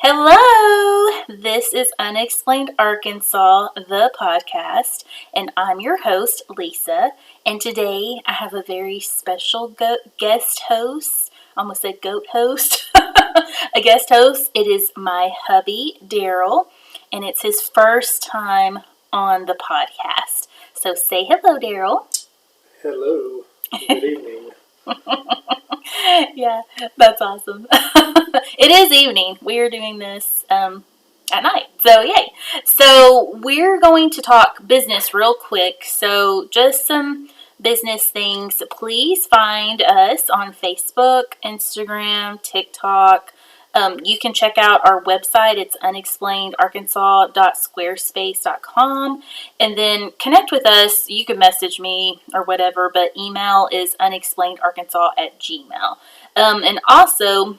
Hello! This is Unexplained Arkansas, the podcast, and I'm your host, Lisa. And today I have a very special guest host. I almost said goat host. A guest host. It is my hubby, Daryl, and it's his first time on the podcast. So say hello, Daryl. Hello. Good evening. Yeah, that's awesome. It is evening. We are doing this at night. So, yay. So, we're going to talk business real quick. So, just some business things. Please find us on Facebook, Instagram, TikTok. You can check out our website. It's unexplainedarkansas.squarespace.com. And then connect with us. You can message me or whatever, but email is unexplainedarkansas@gmail. And also,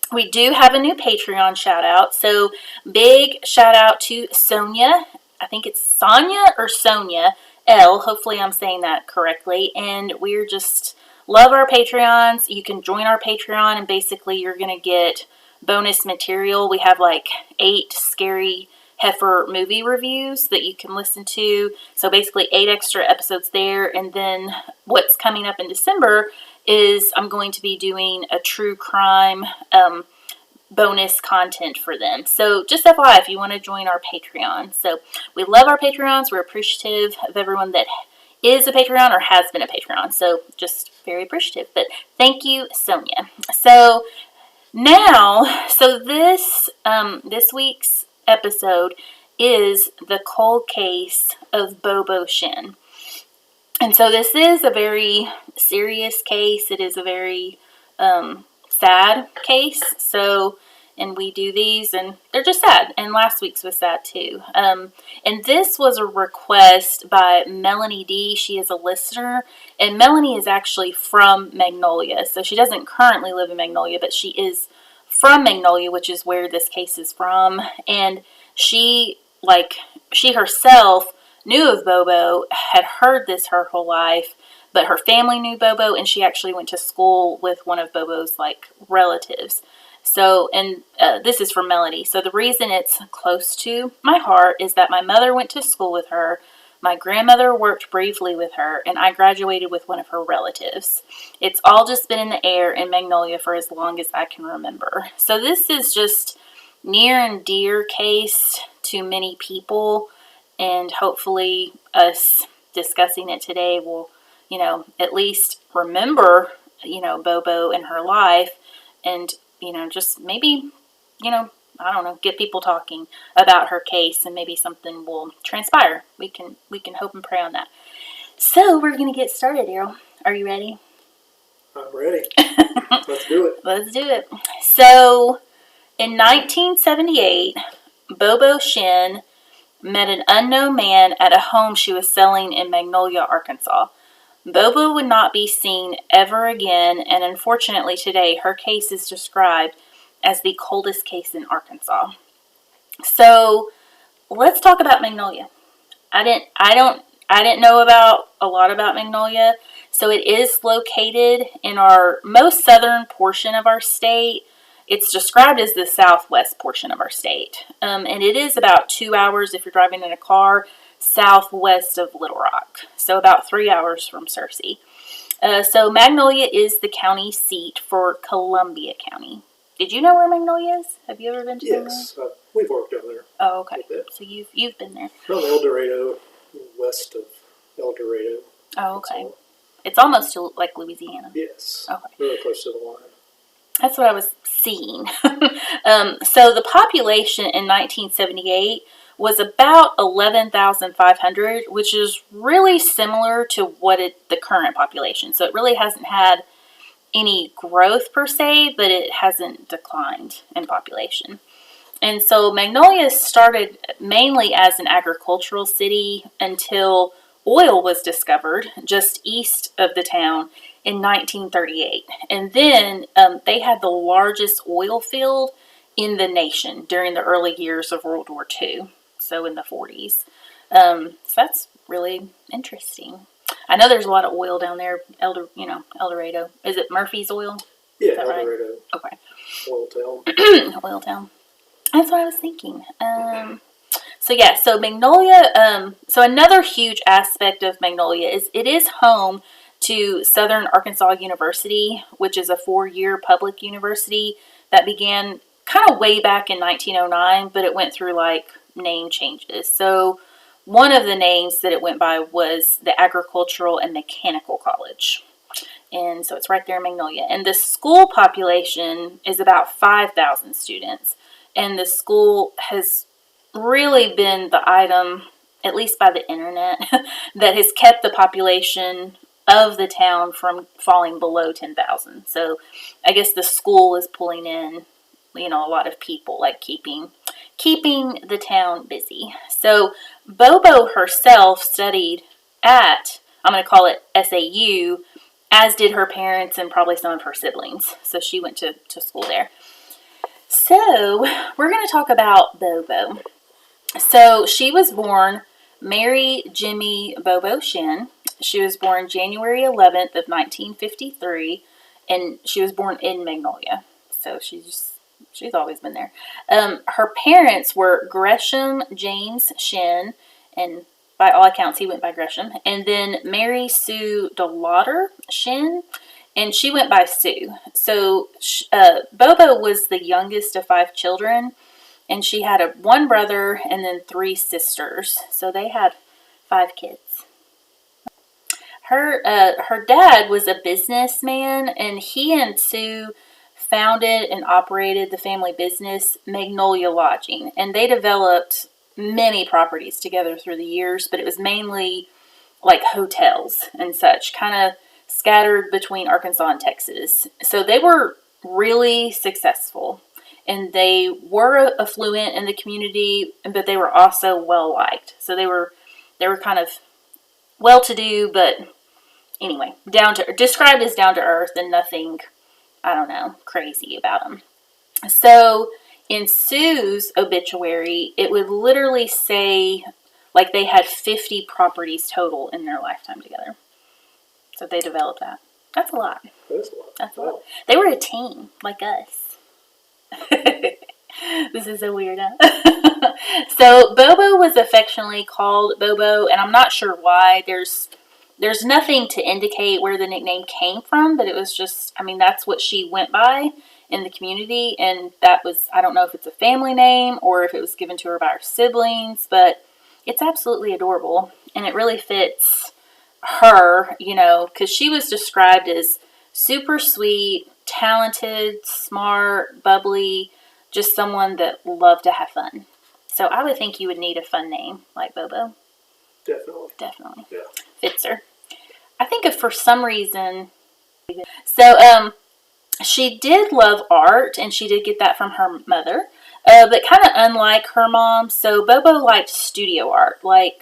we do have a new Patreon shout out. So big shout out to Sonia. I think it's Sonia or Sonia L. Hopefully I'm saying that correctly. And we're just love our Patreons. You can join our Patreon and basically you're going to get bonus material. We have like 8 scary heifer movie reviews that you can listen to. So basically 8 extra episodes there. And then what's coming up in December is I'm going to be doing a true crime bonus content for them. So just FYI, if you want to join our Patreon. So we love our Patreons. We're appreciative of everyone that is a Patreon or has been a Patreon. So just very appreciative. But thank you, Sonia. So now, this week's episode is the cold case of Bobo Shinn. And so this is a very serious case. It is a very sad case. So, and we do these and they're just sad. And last week's was sad too. And this was a request by Melanie D. She is a listener. And Melanie is actually from Magnolia. So she doesn't currently live in Magnolia, but she is from Magnolia, which is where this case is from. And she herself knew of Bobo, had heard this her whole life, but her family knew Bobo, and she actually went to school with one of Bobo's relatives. So, and this is from Melody. So the reason it's close to my heart is that my mother went to school with her, my grandmother worked briefly with her, and I graduated with one of her relatives. It's all just been in the air in Magnolia for as long as I can remember. So this is just near and dear case to many people. And hopefully us discussing it today will, at least remember, Bobo in her life and, just maybe, I don't know, get people talking about her case and maybe something will transpire. We can hope and pray on that. So we're going to get started, Daryl. Are you ready? I'm ready. Let's do it. Let's do it. So in 1978, Bobo Shinn met an unknown man at a home she was selling in Magnolia, Arkansas. Bobo would not be seen ever again, and unfortunately today her case is described as the coldest case in Arkansas. So let's talk about Magnolia. I didn't know about a lot about Magnolia. So it is located in our most southern portion of our state. It's described as the southwest portion of our state. And it is about 2 hours if you're driving in a car southwest of Little Rock. So about 3 hours from Searcy. So Magnolia is the county seat for Columbia County. Did you know where Magnolia is? Have you ever been to Magnolia? Yes, we've worked down there. Oh, okay. So you've been there. From El Dorado, west of El Dorado. Oh, okay. It's almost to like Louisiana. Yes. Okay. Really close to the line. That's what I was seeing. So the population in 1978 was about 11,500, which is really similar to the current population. So it really hasn't had any growth per se, but it hasn't declined in population. And so Magnolia started mainly as an agricultural city until oil was discovered just east of the town in 1938. And then they had the largest oil field in the nation during the early years of World War II, so in the 40s. So that's really interesting. I know there's a lot of oil down there, El Dorado. Is it Murphy's Oil? Yeah, is that El right? Dorado. Okay. Oil town. Oil town. That's what I was thinking. So yeah, so Magnolia, so another huge aspect of Magnolia is it is home to Southern Arkansas University, which is a 4-year public university that began kind of way back in 1909, but it went through like name changes. So one of the names that it went by was the Agricultural and Mechanical College. And so it's right there in Magnolia. And the school population is about 5,000 students. And the school has really been the item, at least by the internet, that has kept the population of the town from falling below 10,000. So I guess the school is pulling in, a lot of people, like keeping the town busy. So Bobo herself studied at, I'm going to call it SAU, as did her parents and probably some of her siblings. So she went to school there. So we're going to talk about Bobo. So she was born Mary Jimmie Bobo Shinn. She was born January 11th of 1953, and she was born in Magnolia. So she's always been there. Her parents were Gresham James Shinn, and by all accounts he went by Gresham, and then Mary Sue DeLauder Shinn, and she went by Sue. So Bobo was the youngest of 5 children, and she had one brother and then 3 sisters. So they had 5 kids. Her dad was a businessman, and he and Sue founded and operated the family business Magnolia Lodging, and they developed many properties together through the years, but it was mainly like hotels and such, kind of scattered between Arkansas and Texas. So they were really successful, and they were affluent in the community, but they were also well liked. So they were kind of well to do, but anyway, described as down to earth and nothing, I don't know, crazy about them. So in Sue's obituary, it would literally say like they had 50 properties total in their lifetime together. So they developed that. That's a lot. That's a lot. That's a lot. They were a team, like us. This is so weird, huh? So Bobo was affectionately called Bobo, and I'm not sure why. There's nothing to indicate where the nickname came from, but it was just, that's what she went by in the community, and that was, I don't know if it's a family name or if it was given to her by her siblings, but it's absolutely adorable, and it really fits her, because she was described as super sweet, talented, smart, bubbly, just someone that loved to have fun. So I would think you would need a fun name like Bobo. Definitely. Yeah. Fits her. I think if for some reason, so she did love art, and she did get that from her mother, but kind of unlike her mom. So Bobo liked studio art, like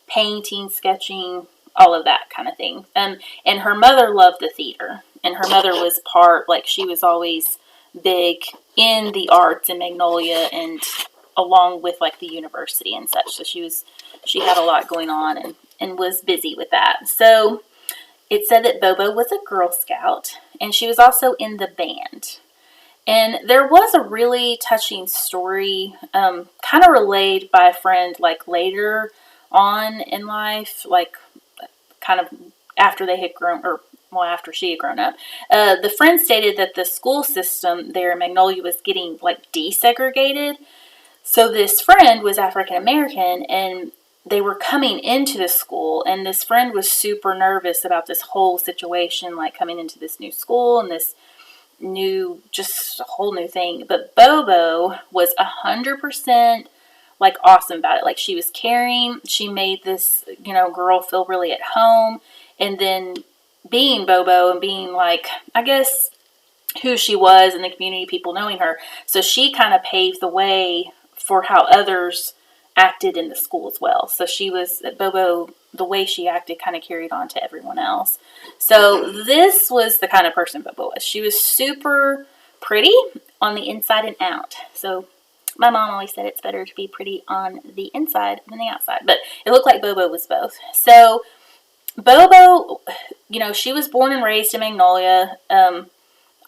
painting, sketching, all of that kind of thing. And her mother loved the theater, and her mother was she was always big in the arts in Magnolia, and along with like the university and such. So she had a lot going on and was busy with that. So it said that Bobo was a Girl Scout, and she was also in the band. And there was a really touching story, kind of relayed by a friend, like later on in life, like kind of after they had grown, or well, after she had grown up. The friend stated that the school system there in Magnolia was getting like desegregated. So this friend was African American, and they were coming into the school, and this friend was super nervous about this whole situation, like coming into this new school and this just a whole new thing. But Bobo was 100% like awesome about it. Like she was caring. She made this, girl feel really at home. And then being Bobo and being like, I guess, who she was in the community, people knowing her. So she kind of paved the way for how others acted in the school as well. So Bobo, the way she acted kind of carried on to everyone else. So this was the kind of person Bobo was. She was super pretty on the inside and out. So my mom always said it's better to be pretty on the inside than the outside. But it looked like Bobo was both. So Bobo, she was born and raised in Magnolia.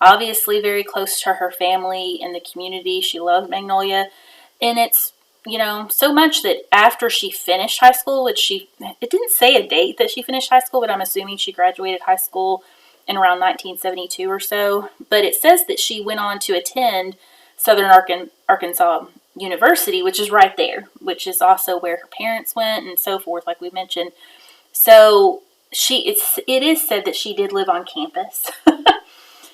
obviously very close to her family and the community. She loved Magnolia. And it's, so much that after she finished high school, it didn't say a date that she finished high school, but I'm assuming she graduated high school in around 1972 or so. But it says that she went on to attend Southern Arkansas University, which is right there, which is also where her parents went and so forth, like we mentioned. So it is said that she did live on campus.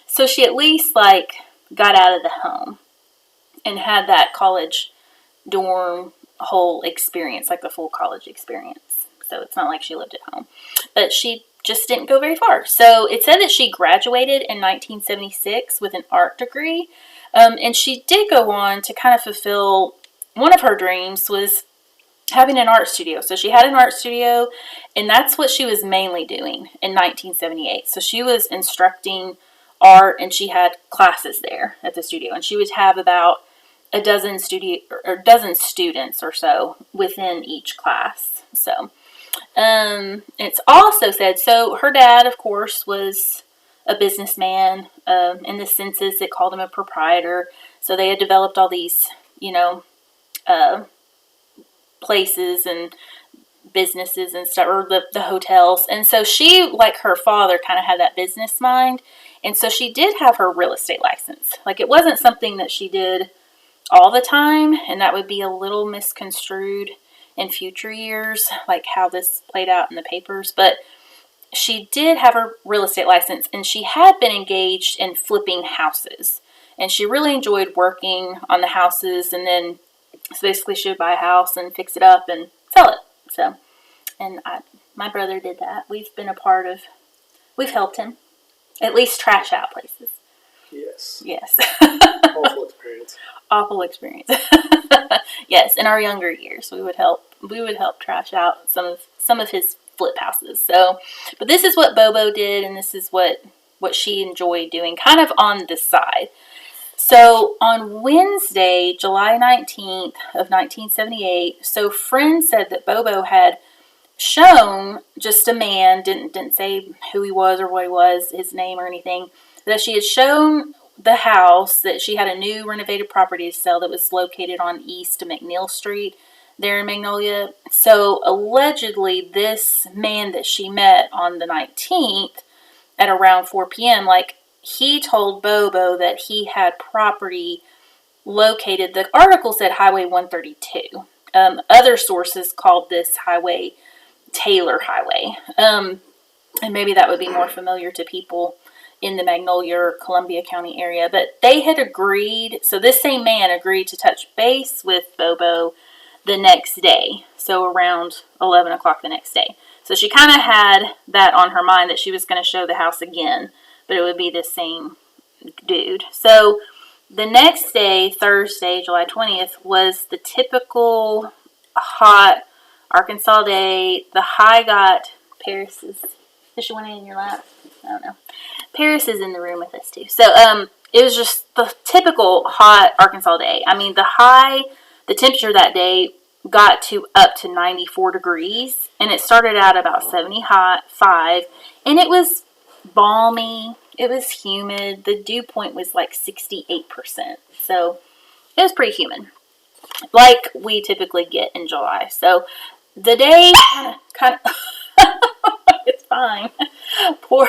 So she at least got out of the home and had that college dorm whole experience, like the full college experience. So it's not like she lived at home, but she just didn't go very far. So it said that she graduated in 1976 with an art degree. And she did go on to kind of fulfill one of her dreams, was having an art studio. So she had an art studio, and that's what she was mainly doing in 1978. So she was instructing art, and she had classes there at the studio, and she would have about a dozen students or so within each class. So it's also said, so her dad, of course, was a businessman. In the census, they called him a proprietor. So they had developed all these, places and businesses and stuff, or the hotels. And so she, like her father, kind of had that business mind. And so she did have her real estate license. It wasn't something that she did all the time, and that would be a little misconstrued in future years, like how this played out in the papers. But she did have her real estate license, and she had been engaged in flipping houses. And she really enjoyed working on the houses, and then so basically she would buy a house and fix it up and sell it. So, and my brother did that. We've helped him at least trash out places. Yes. Yes. Awful experience. Awful experience. Yes, in our younger years, we would help trash out some of his flip houses. So, but this is what Bobo did, and this is what she enjoyed doing, kind of on the side. So on Wednesday, July 19th of 1978, so friends said that Bobo had shown just a man, didn't say who he was or what he was, his name or anything, that she had shown the house, that she had a new renovated property to sell that was located on East McNeil Street there in Magnolia. So allegedly this man that she met on the 19th at around 4 p.m., he told Bobo that he had property located. The article said Highway 132. Other sources called this highway Taylor Highway. And maybe that would be more familiar to people in the Magnolia or Columbia County area. But they had agreed, so this same man agreed to touch base with Bobo the next day. So around 11 o'clock the next day. So she kind of had that on her mind that she was going to show the house again, but it would be the same dude. So the next day, Thursday, July 20th, was the typical hot Arkansas day. The high got Paris. Does she want it in your lap? I don't know. Paris is in the room with us too. So it was just the typical hot Arkansas day. I mean, the temperature that day got up to 94 degrees, and it started out about 75, and it was balmy. It was humid. The dew point was 68%. So it was pretty humid, like we typically get in July. So the day kind of it's fine. Poor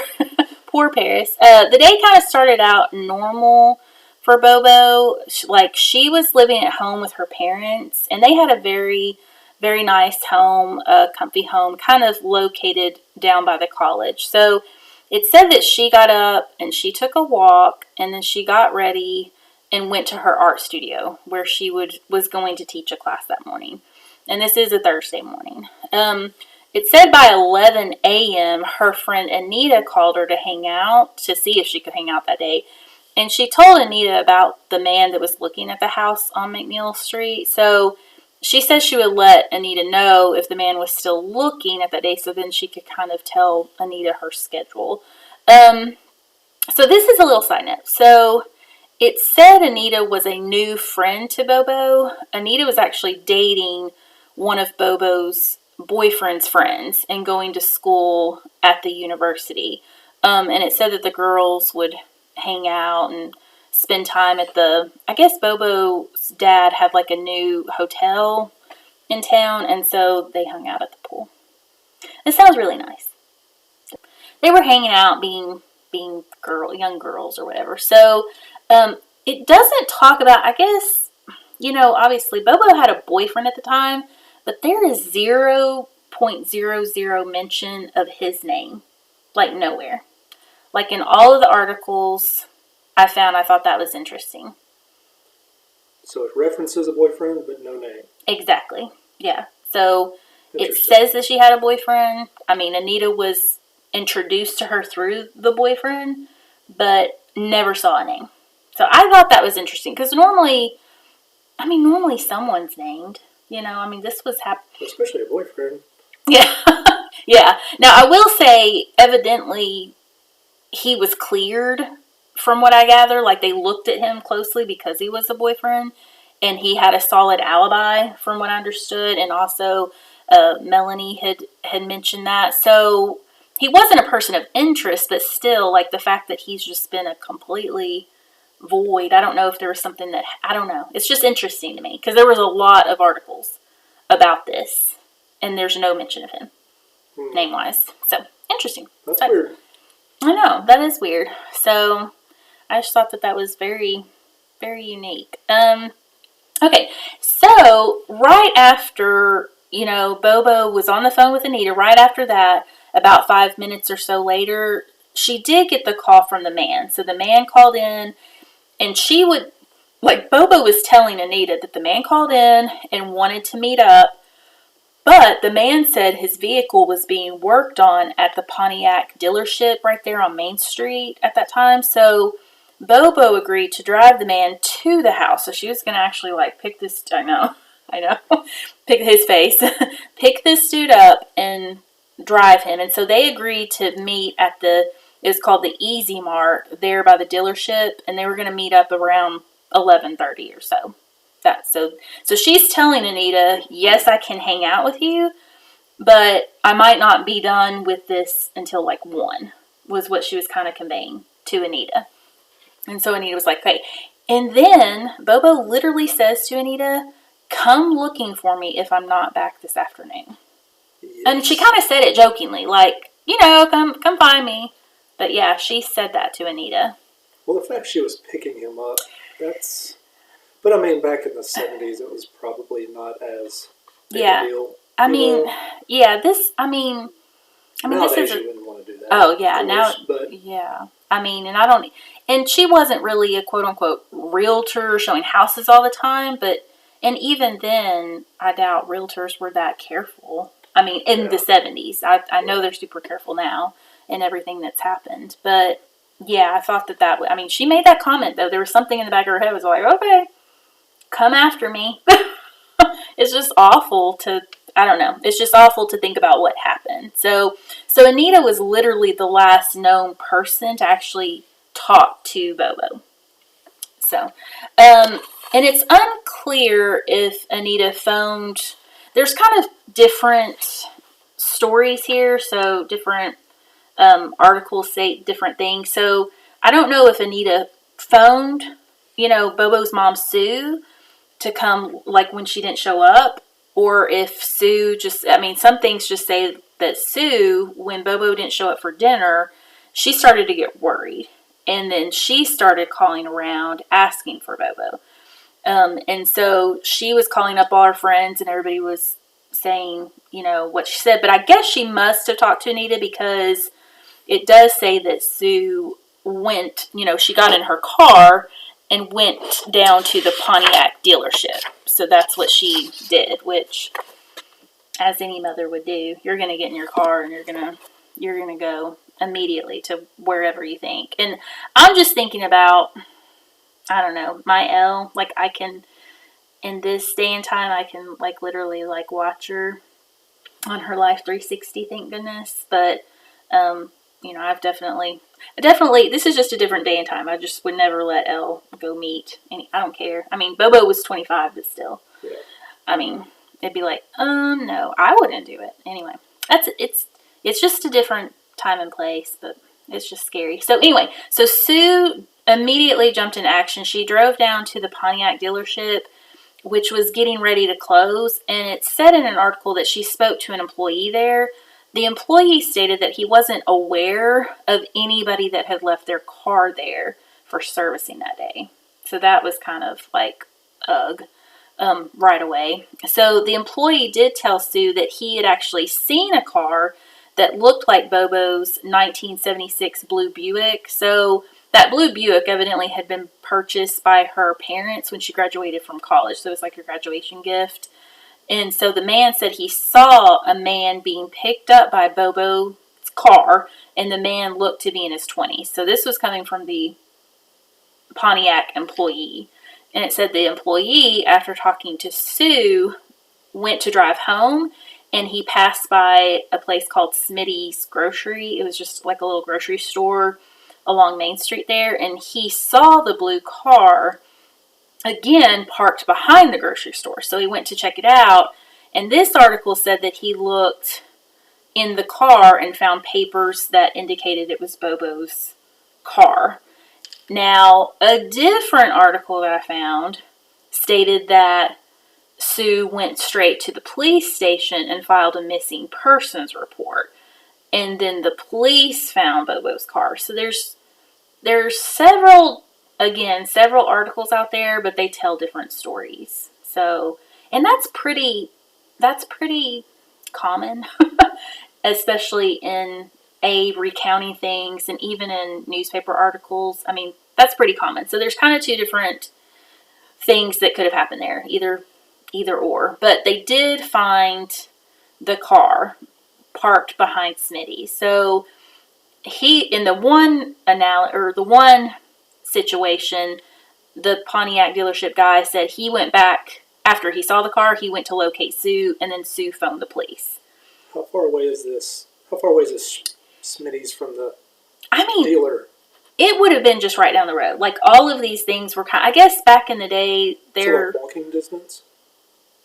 Paris. The day kind of started out normal for Bobo. She was living at home with her parents, and they had a very, very nice home, a comfy home, kind of located down by the college. So it said that she got up and she took a walk, and then she got ready and went to her art studio where she was going to teach a class that morning. And this is a Thursday morning. It said by 11 a.m. her friend Anita called her to hang out, to see if she could hang out that day. And she told Anita about the man that was looking at the house on McNeil Street. So she said she would let Anita know if the man was still looking at that day, so then she could kind of tell Anita her schedule. So this is a little side note. So it said Anita was a new friend to Bobo. Anita was actually dating one of Bobo's boyfriend's friends and going to school at the university. And it said that the girls would hang out and spend time at I guess Bobo's dad had like a new hotel in town, and so they hung out at the pool. It sounds really nice. They were hanging out, being young girls or whatever. So it doesn't talk about, I guess, obviously Bobo had a boyfriend at the time, but there is 0.00 mention of his name. Like nowhere. Like in all of the articles I thought that was interesting. So it references a boyfriend, but no name. Exactly. Yeah. So it says that she had a boyfriend. I mean, Anita was introduced to her through the boyfriend, but never saw a name. So I thought that was interesting because normally someone's named. This was happening. Especially a boyfriend. Yeah. Yeah. Now, I will say, evidently, he was cleared from what I gather. Like, they looked at him closely because he was a boyfriend, and he had a solid alibi from what I understood. And also, Melanie had mentioned that. So, he wasn't a person of interest, but still, like, the fact that he's just been a completely void. I don't know if there was something I don't know. It's just interesting to me because there was a lot of articles about this, and there's no mention of him. Name-wise. So, interesting. That's weird. I know. That is weird. So, I just thought that was very, very unique. Okay. So, right after, Bobo was on the phone with Anita, right after that, about 5 minutes or so later, she did get the call from the man. So, the man called in, and Bobo was telling Anita that the man called in and wanted to meet up. But the man said his vehicle was being worked on at the Pontiac dealership right there on Main Street at that time. So Bobo agreed to drive the man to the house. So she was going to actually pick this, I know, pick his face, pick this dude up and drive him. And so they agreed to meet at it was called the Easy Mart there by the dealership. And they were going to meet up around 11:30 or so. So she's telling Anita, yes, I can hang out with you, but I might not be done with this until 1, was what she was kind of conveying to Anita. And so Anita was like, okay. And then Bobo literally says to Anita, come looking for me if I'm not back this afternoon. Yes. And she kind of said it jokingly, come find me. But yeah, she said that to Anita. Well, the fact she was picking him up, that's... But I mean, back in the 70s, it was probably not as big a deal. Nowadays, this is you wouldn't want to do that. Oh, yeah, yeah. And she wasn't really a quote-unquote realtor showing houses all the time, and even then, I doubt realtors were that careful. I mean, in the 70s. I know they're super careful now in everything that's happened, but yeah, I thought she made that comment, though. There was something in the back of her head was like, okay, come after me. It's just awful it's just awful to think about what happened. So Anita was literally the last known person to actually talk to Bobo. So, and it's unclear if Anita phoned. There's kind of different stories here, so different articles say different things. So I don't know if Anita phoned, Bobo's mom, Sue, to come, when she didn't show up, or if Sue some things just say that Sue, when Bobo didn't show up for dinner, she started to get worried. And then she started calling around asking for Bobo. And so she was calling up all her friends and everybody was saying, what she said. But I guess she must have talked to Anita because it does say that Sue went, she got in her car and went down to the Pontiac dealership. So that's what she did, which, as any mother would do, you're going to get in your car and you're going to go immediately to wherever you think. And I'm just thinking about, I don't know, my Elle, I can, in this day and time, I can, literally, watch her on her Life 360, thank goodness. But, I've definitely, this is just a different day and time. I just would never let Elle go meet any, I don't care. I mean, Bobo was 25, but still. Yeah. I mean, it'd be no, I wouldn't do it. Anyway, it's just a different time and place, but it's just scary. So anyway, so Sue immediately jumped in action. She drove down to the Pontiac dealership, which was getting ready to close, and it said in an article that she spoke to an employee there. The employee stated that he wasn't aware of anybody that had left their car there for servicing that day. So that was kind of like, ugh, right away. So the employee did tell Sue that he had actually seen a car that looked like Bobo's 1976 blue Buick. So that blue Buick evidently had been purchased by her parents when she graduated from college. So it was like her graduation gift. And so the man said he saw a man being picked up by Bobo's car, and the man looked to be in his 20s. So this was coming from the Pontiac employee. And it said the employee, after talking to Sue, went to drive home, and he passed by a place called Smitty's Grocery. It was just like a little grocery store along Main Street there, and he saw the blue car again parked behind the grocery store. So he went to check it out, and this article said that he looked in the car and found papers that indicated it was Bobo's car. Now, a different article that I found stated that Sue went straight to the police station and filed a missing persons report, and then the police found Bobo's car. So there's several articles out there, but they tell different stories. So, and that's pretty common, especially in recounting things, and even in newspaper articles. I mean, that's pretty common. So there's kind of two different things that could have happened there, either or. But they did find the car parked behind Smitty. So in the one situation, the Pontiac dealership guy said he went back after he saw the car. He went to locate Sue, and then Sue phoned the police. How far away is this? Smitty's from the dealer? It would have been just right down the road. Like, all of these things were I guess back in the day, they're walking distance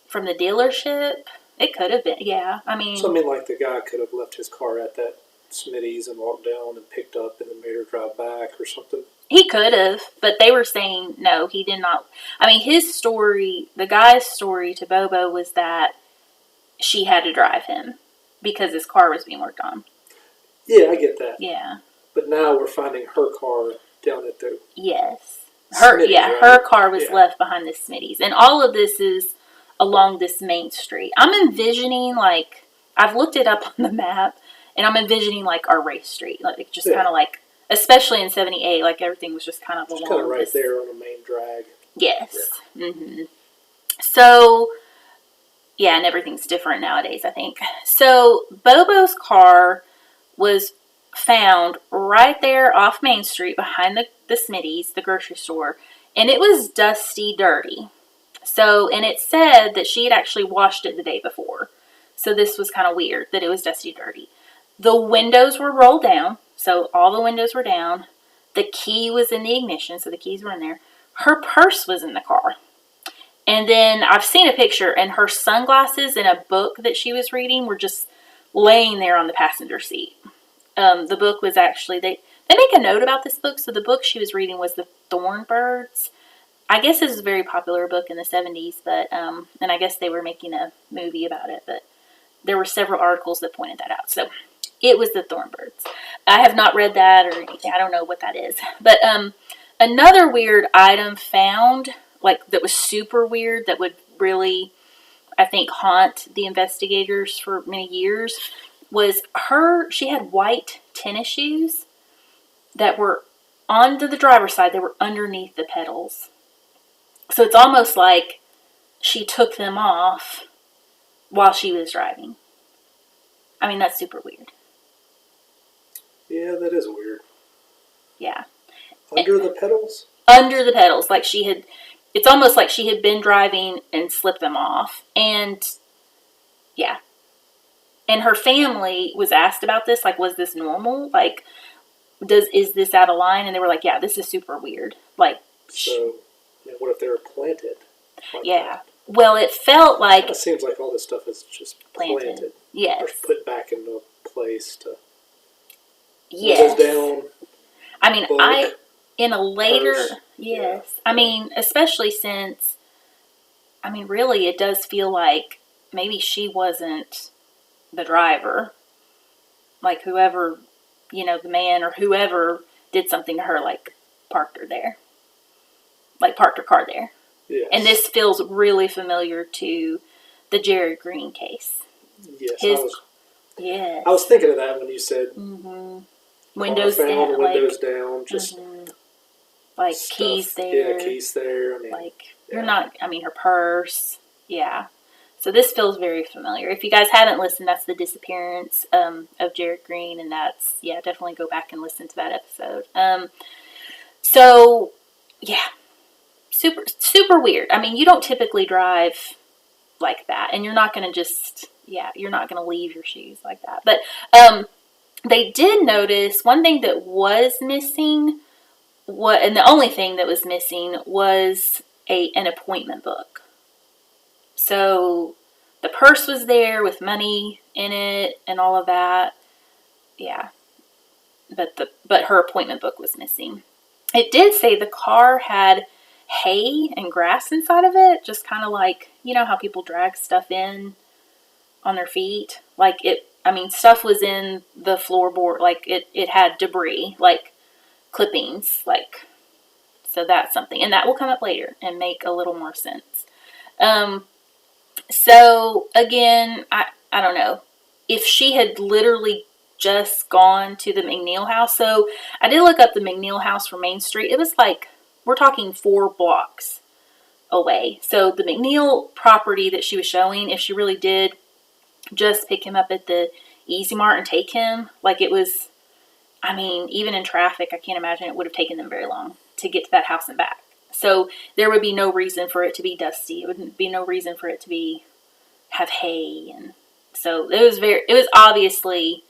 from the dealership. It could have been, yeah. So like the guy could have left his car at that Smitty's and walked down and picked up and then made her drive back or something. He could have, but they were saying no, he did not. His story, the guy's story to Bobo was that she had to drive him because his car was being worked on. Yeah, I get that. Yeah. But now we're finding her car down at the... Yes. Her car was left behind the Smitty's. And all of this is along this main street. I'm envisioning, I've looked it up on the map, and I'm envisioning, our race street. Just kind of especially in 78, everything was just kind of along kind of right there on the main drag. Yes. Yeah. Mm-hmm. So, yeah, and everything's different nowadays, I think. So, Bobo's car was found right there off Main Street behind the Smitty's, the grocery store, and it was dusty, dirty. So, and it said that she had actually washed it the day before. So this was kind of weird that it was dusty, dirty. The windows were rolled down, so all the windows were down. The key was in the ignition, so the keys were in there. Her purse was in the car. And then I've seen a picture, and her sunglasses and a book that she was reading were just laying there on the passenger seat. The book was actually, they make a note about this book. So the book she was reading was The Thornbirds. I guess this is a very popular book in the 70s, but, and I guess they were making a movie about it, but there were several articles that pointed that out. So it was The Thornbirds. I have not read that or anything. I don't know what that is. But, another weird item found, that was super weird, that would really, I think, haunt the investigators for many years, was she had white tennis shoes that were onto the driver's side. They were underneath the pedals. So it's almost like she took them off while she was driving. That's super weird. Yeah, that is weird. Yeah. Under the pedals? Under the pedals. It's almost like she had been driving and slipped them off. And, yeah. And her family was asked about this, was this normal? Is this out of line? And they were like, yeah, this is super weird. So, what if they were planted? Yeah. Well, it felt like... It seems like all this stuff is just planted. Yes. Or put back into place to... Yes. Down. in a later, purse. yes. Yeah. I mean, especially since, I mean, really, it does feel like maybe she wasn't the driver. Like whoever, the man or whoever did something to her, like parked her there. Like parked her car there. Yes. And this feels really familiar to the Jared Green case. Yes, Yes. I was thinking of that when you said windows car found, down, windows down, just like stuff. keys there. Yeah, keys there. I mean, like you're not. I mean, her purse. Yeah. So this feels very familiar. If you guys haven't listened, that's the disappearance of Jared Green, and that's definitely go back and listen to that episode. So yeah, super super weird. I mean, you don't typically drive like that, and you're not going to just you're not going to leave your shoes like that. But they did notice one thing that was missing. And the only thing that was missing was an appointment book. So the purse was there with money in it and all of that. Yeah. But her appointment book was missing. It did say the car had hay and grass inside of it, just kind of like, how people drag stuff in on their feet. Like stuff was in the floorboard, like it had debris, like clippings, like, so that's something. And that will come up later and make a little more sense. So again, I don't know if she had literally just gone to the McNeil house. So I did look up the McNeil house from Main Street. It was like, we're talking 4 blocks away. So the McNeil property that she was showing, if she really did just pick him up at the Easy Mart and take him, like it was, I mean, even in traffic, I can't imagine it would have taken them very long to get to that house and back. So there would be no reason for it to be dusty. It wouldn't be no reason for it to have hay. And so it was obviously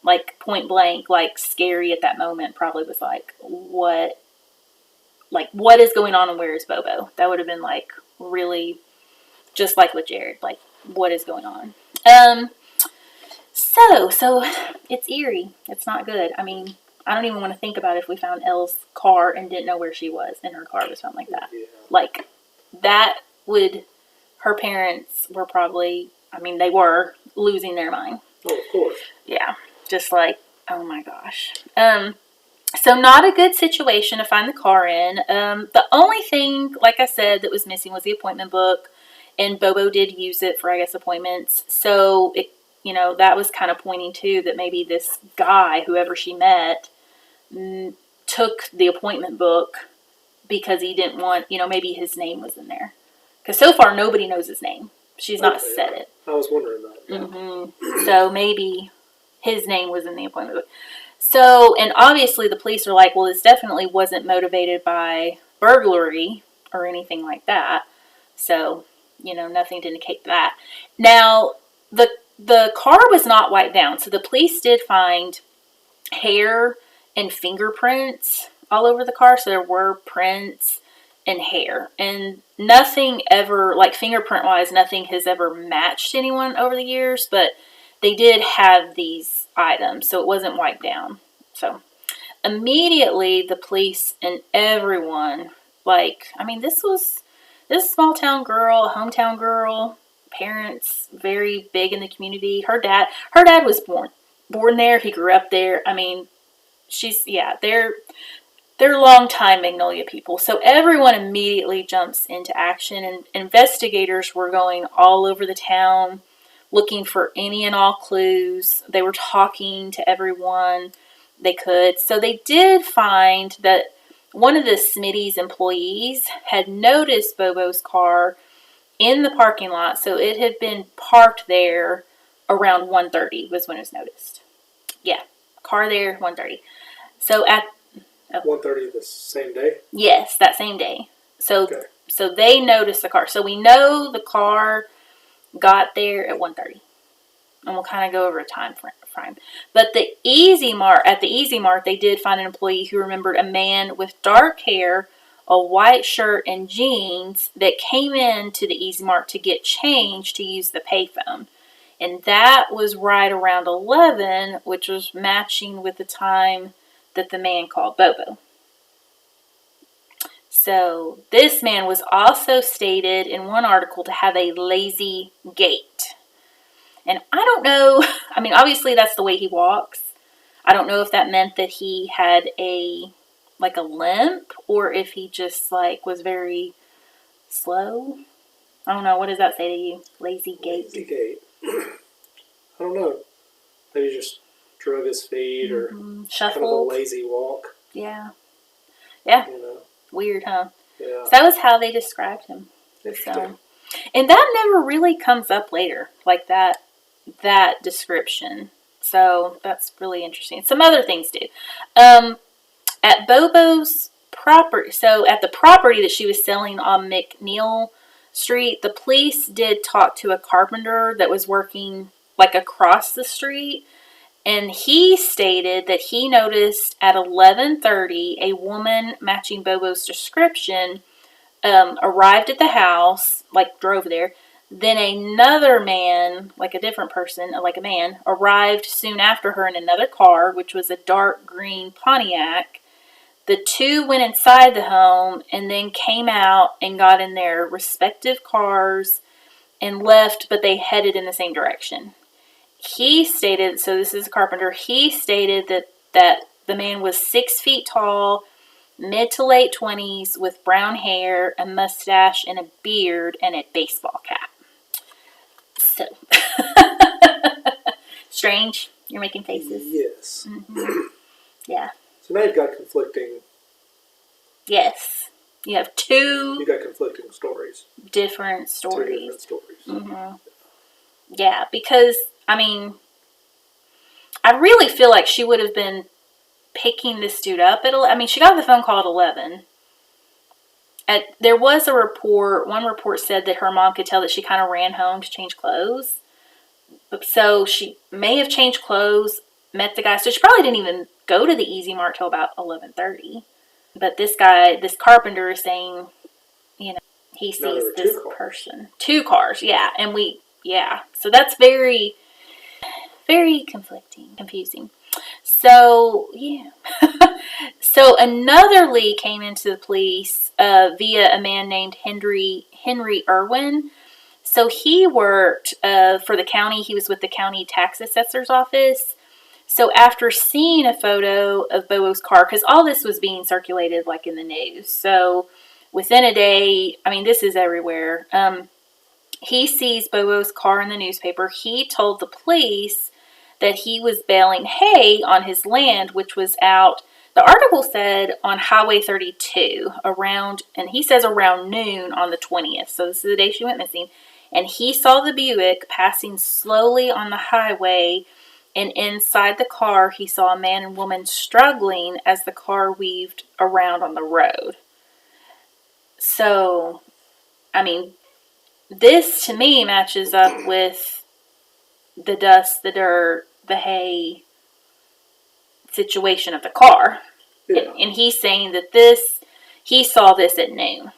like point blank, like scary at that moment. Probably was like, what is going on and where is Bobo? That would have been like really just like with Jared, like what is going on? So it's eerie. It's not good. I mean, I don't even want to think about if we found Elle's car and didn't know where she was and her car was found like that. Yeah. Like that her parents were probably, I mean, they were losing their mind. Oh, of course. Yeah. Just like, oh my gosh. So not a good situation to find the car in. The only thing, like I said, that was missing was the appointment book, and Bobo did use it for, I guess, appointments. So it, that was kind of pointing to that maybe this guy, whoever she met, took the appointment book because he didn't want, maybe his name was in there. Because so far nobody knows his name. She's not said it. I was wondering that. Yeah. Mm-hmm. So maybe his name was in the appointment book. So, and obviously the police are like, well, this definitely wasn't motivated by burglary or anything like that. So, nothing to indicate that. Now, the car was not wiped down. So the police did find hair and fingerprints all over the car. So there were prints and hair. And nothing ever, like fingerprint-wise, nothing has ever matched anyone over the years. But they did have these items, so it wasn't wiped down. So immediately the police and everyone, like, I mean, this small town girl, hometown girl, parents very big in the community. Her dad was born there. He grew up there. I mean, they're long-time Magnolia people. So everyone immediately jumps into action, and investigators were going all over the town looking for any and all clues. They were talking to everyone they could. So they did find that one of the Smitty's employees had noticed Bobo's car in the parking lot. So it had been parked there around 1:30 was when it was noticed. Yeah, car there, 1:30. So at 1:30 the same day? Yes, that same day. So okay. So they noticed the car. So we know the car got there at 1:30. And we'll kind of go over a time frame. But at the Easy Mart, they did find an employee who remembered a man with dark hair, a white shirt, and jeans that came in to the Easy Mart to get change to use the payphone. And that was right around 11, which was matching with the time that the man called Bobo. So this man was also stated in one article to have a lazy gait. And I don't know, I mean, obviously that's the way he walks. I don't know if that meant that he had a limp, or if he just was very slow. I don't know. What does that say to you? Lazy gait. Lazy gait. I don't know. Maybe just drug his feet or shuffled. Kind of a lazy walk. Yeah. Yeah. You know. Weird, huh? Yeah. So that was how they described him. Interesting. So, and that never really comes up later, like that description. So that's really interesting. Some other things do. At Bobo's property, so at the property that she was selling on McNeil Street, the police did talk to a carpenter that was working across the street, and he stated that he noticed at 11:30 a woman matching Bobo's description arrived at the house, drove there. Then another man, a different person, a man, arrived soon after her in another car, which was a dark green Pontiac. The two went inside the home and then came out and got in their respective cars and left, but they headed in the same direction. He stated, so this is a carpenter, he stated that the man was 6 feet tall, mid to late 20s, with brown hair, a mustache, and a beard, and a baseball cap. So, strange. You're making faces. Yes. Mm-hmm. Yeah. So now you've got conflicting. Yes. You have two. You got conflicting stories. Different stories. Two different stories. Mm-hmm. Yeah, because I mean, I really feel like she would have been picking this dude up at. I mean, she got the phone call at 11. There was a report. One report said that her mom could tell that she kind of ran home to change clothes. So she may have changed clothes, met the guy. So she probably didn't even go to the Easy Mart till about 11:30. But this guy, this carpenter, is saying, he sees this person. 2 cars, yeah. And so that's very, very confusing. So, yeah. So another lead came into the police via a man named Henry Irwin. So he worked for the county. He was with the county tax assessor's office. So after seeing a photo of Bobo's car, because all this was being circulated in the news. So within a day, I mean, this is everywhere. He sees Bobo's car in the newspaper. He told the police that he was baling hay on his land, which was out, the article said, on Highway 32 and he says around noon on the 20th. So this is the day she went missing. And he saw the Buick passing slowly on the highway, and inside the car he saw a man and woman struggling as the car weaved around on the road. So, I mean, this to me matches up with the dust, the dirt, the hay situation of the car. Yeah. And he's saying that he saw this at noon.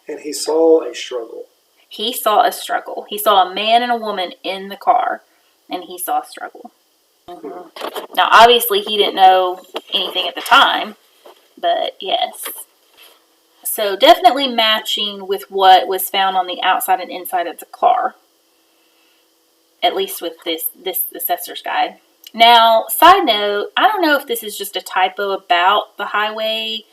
And he saw a struggle. He saw a struggle. He saw a man and a woman in the car, and he saw a struggle. Mm-hmm. Now, obviously, he didn't know anything at the time, but yes. So, definitely matching with what was found on the outside and inside of the car. At least with this assessor's guide. Now, side note, I don't know if this is just a typo about the highway,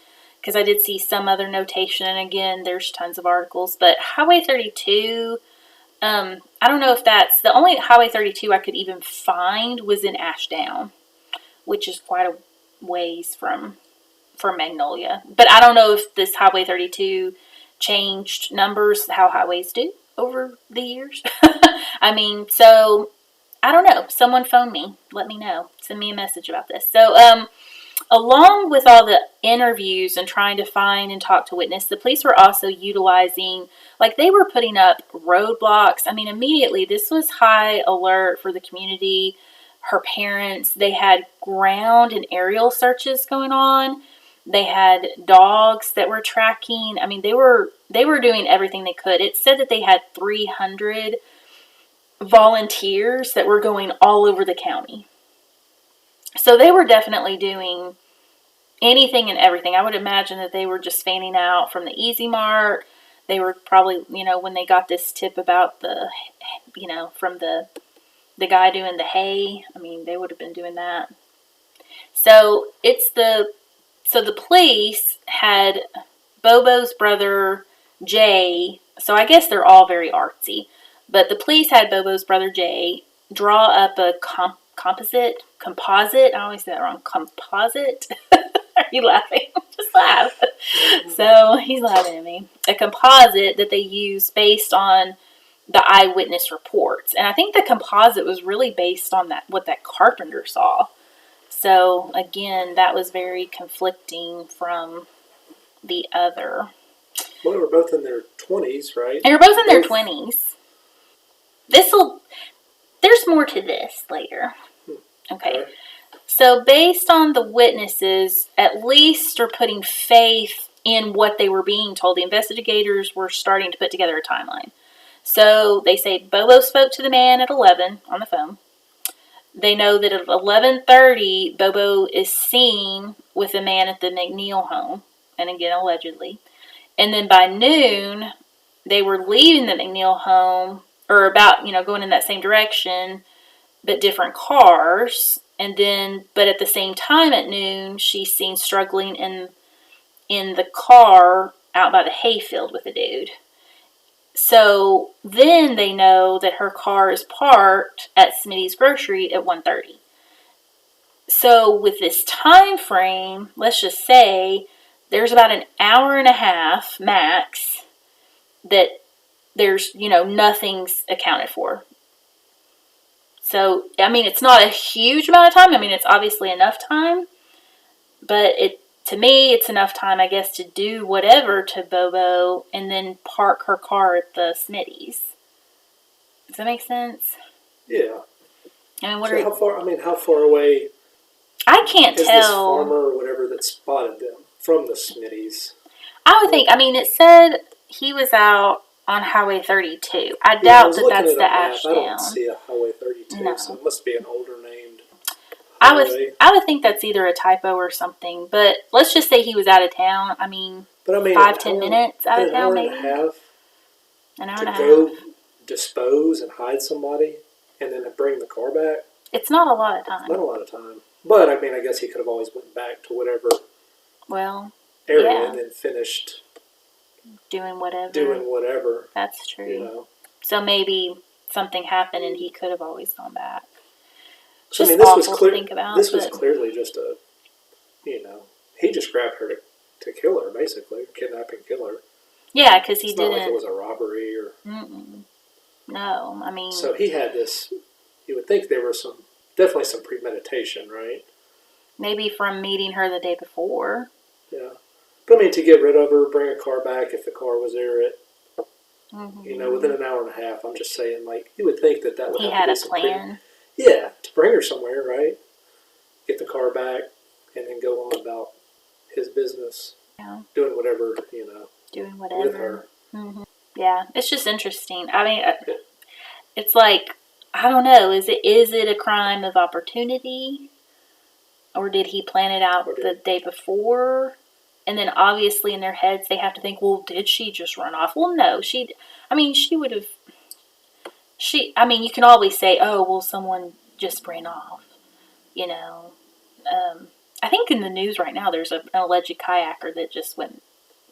because I did see some other notation, and again, there's tons of articles, but Highway 32, I don't know if that's, the only Highway 32 I could even find was in Ashdown, which is quite a ways from Magnolia. But I don't know if this Highway 32 changed numbers, how highways do over the years. I mean, so, I don't know. Someone phone me. Let me know. Send me a message about this. So, along with all the interviews and trying to find and talk to witness, the police were also utilizing, they were putting up roadblocks. I mean, immediately, this was high alert for the community, her parents. They had ground and aerial searches going on. They had dogs that were tracking. I mean, they were doing everything they could. It said that they had 300 volunteers that were going all over the county. So they were definitely doing anything and everything. I would imagine that they were just fanning out from the Easy Mart. They were probably, when they got this tip about from the guy doing the hay. I mean, they would have been doing that. So the police had Bobo's brother Jay. So I guess they're all very artsy, but the police had Bobo's brother Jay draw up a composite. I always say that wrong. Composite. Are you laughing? Just laugh. So he's laughing at me. A composite that they use based on the eyewitness reports, and I think the composite was really based on what that carpenter saw. So again, that was very conflicting from the other. Well, they were both in their 20s, right? They were both in their 20s. There's more to this later. Okay. So based on the witnesses, at least are putting faith in what they were being told. The investigators were starting to put together a timeline. So they say Bobo spoke to the man at 11 on the phone. They know that at 11:30, Bobo is seen with a man at the McNeil home, and again, allegedly. And then by noon, they were leaving the McNeil home, or about, going in that same direction, but different cars. And then, but at the same time at noon, she's seen struggling in the car out by the hayfield with a dude. So then they know that her car is parked at Smitty's grocery at 1:30. So with this time frame, let's just say there's about an hour and a half max that there's, nothing's accounted for. So, I mean, it's not a huge amount of time. I mean, it's obviously enough time, but to me, it's enough time, I guess, to do whatever to Bobo and then park her car at the Smitty's. Does that make sense? Yeah. I mean, how far away? I can't is tell. This farmer or whatever that spotted them from the Smitty's? I would think. I mean, it said he was out on Highway 32. I doubt that that's the Ashdown. I don't see a Highway 32, no. So it must be an older named highway. I would think that's either a typo or something. But let's just say he was out of town. I mean 5-10 minutes out of town, maybe. An hour and a half. To go dispose and hide somebody, and then to bring the car back. It's not a lot of time. Not a lot of time. But I mean, I guess he could have always went back to whatever area and then finished doing whatever. That's true. So maybe something happened and he could have always gone back. So, just awful to think about. This was clearly just he just grabbed her to kill her, basically, kidnap and kill her. Yeah, because he didn't. Not like it was a robbery or. No, I mean. So he had this. You would think there was definitely some premeditation, right? Maybe from meeting her the day before. Yeah. But I mean, to get rid of her, bring a car back if the car was there at, within an hour and a half. I'm just saying, you would think that would he had a plan. To bring her somewhere, right? Get the car back and then go on about his business. Yeah. Doing whatever, Doing whatever. With her. Mm-hmm. Yeah, it's just interesting. I mean, it's like, I don't know. Is it a crime of opportunity? Or did he plan it out the day before? And then obviously in their heads they have to think, well, did she just run off? Well, no. She would have... you can always say, oh, well, someone just ran off. I think in the news right now there's an alleged kayaker that just went,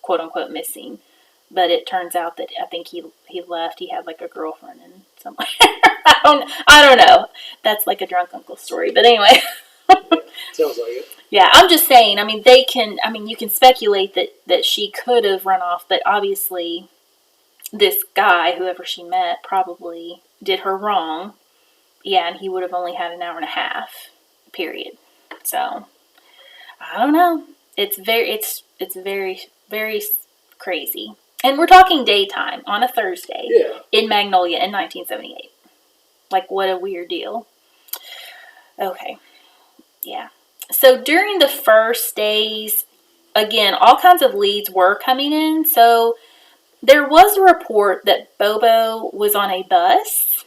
quote-unquote, missing. But it turns out that I think he left. He had a girlfriend and somewhere. I don't know. That's like a drunk uncle story. But anyway. Sounds like it. Yeah, I'm just saying, you can speculate that she could have run off, but obviously this guy, whoever she met, probably did her wrong. Yeah, and he would have only had an hour and a half, period. So, I don't know. It's very, very crazy. And we're talking daytime on a Thursday in Magnolia in 1978. What a weird deal. Okay. Yeah. So during the first days, again, all kinds of leads were coming in. So there was a report that Bobo was on a bus.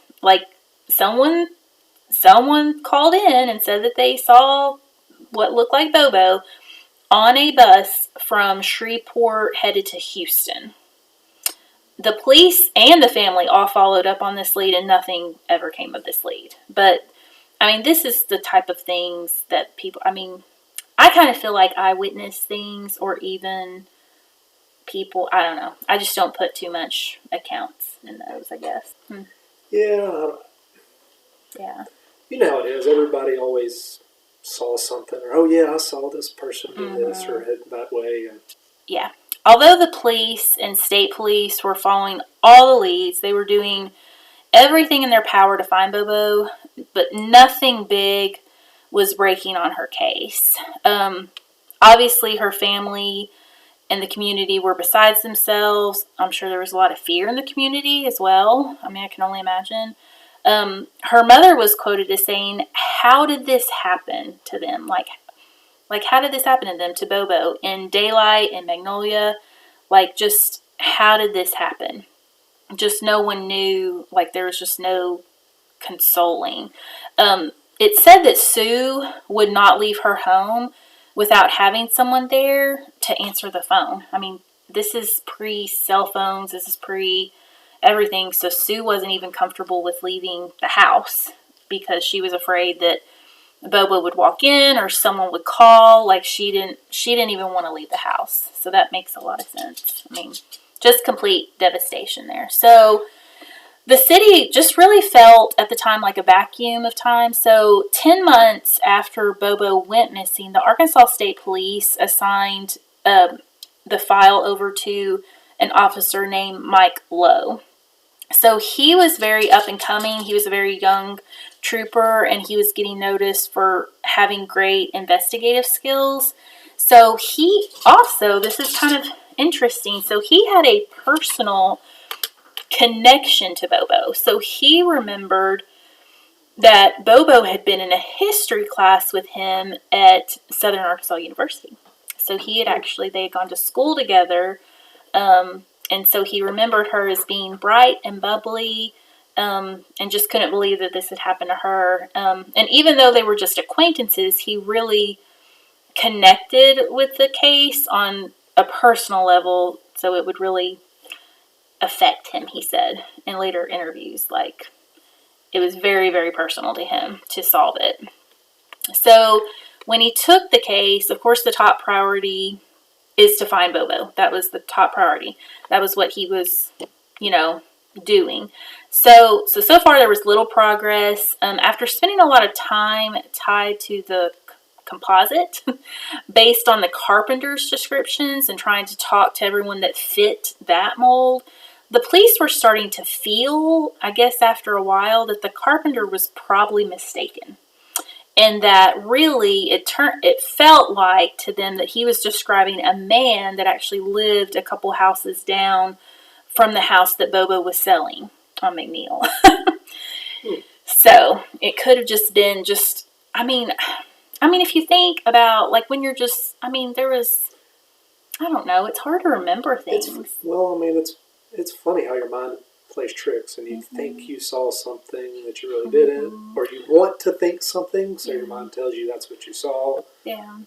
Someone called in and said that they saw what looked like Bobo on a bus from Shreveport headed to Houston. The police and the family all followed up on this lead, and nothing ever came of this lead. But, I mean, this is the type of things that people, I mean, I kind of feel like eyewitness things, or even people, I don't know. I just don't put too much accounts in those, I guess. Yeah. Yeah. You know how it is. Everybody always saw something, or, oh yeah, I saw this person do this or head that way. Yeah. Although the police and state police were following all the leads, they were doing everything in their power to find Bobo, but nothing big was breaking on her case. Obviously, her family and the community were besides themselves. I'm sure there was a lot of fear in the community as well. I mean, I can only imagine. Her mother was quoted as saying, "How did this happen to them? Like, how did this happen to them, to Bobo, in daylight, in Magnolia? Like, just, how did this happen?" Just no one knew. Like, there was just no consoling. It said that Sue would not leave her home without having someone there to answer the phone. I mean, this is pre-cell phones. This is pre-everything. So Sue wasn't even comfortable with leaving the house because she was afraid that Bobo would walk in or someone would call. Like, she didn't even want to leave the house. So that makes a lot of sense. I mean, just complete devastation there. So the city just really felt at the time like a vacuum of time. So 10 months after Bobo went missing, the Arkansas State Police assigned the file over to an officer named Mike Lowe. So he was very up and coming. He was a very young trooper, and he was getting noticed for having great investigative skills. So he also, this is kind of interesting, so he had a personal connection to Bobo. So he remembered that Bobo had been in a history class with him at Southern Arkansas University. So they had gone to school together, and so he remembered her as being bright and bubbly, and just couldn't believe that this had happened to her. And even though they were just acquaintances, he really connected with the case on a personal level, so it would really affect him, he said in later interviews. Like, it was very, very personal to him to solve it. So when he took the case, of course, the top priority is to find Bobo. That was the top priority. That was what he was, doing. So far there was little progress. After spending a lot of time tied to the composite based on the carpenter's descriptions and trying to talk to everyone that fit that mold, the police were starting to feel, I guess after a while, that the carpenter was probably mistaken. And that really it felt like to them that he was describing a man that actually lived a couple houses down from the house that Bobo was selling on McNeil. So it could have just been I mean, if you think about, like, when you're just, I don't know, it's hard to remember things. It's funny how your mind plays tricks, and you think you saw something that you really didn't, or you want to think something, so your mind tells you that's what you saw. Yeah.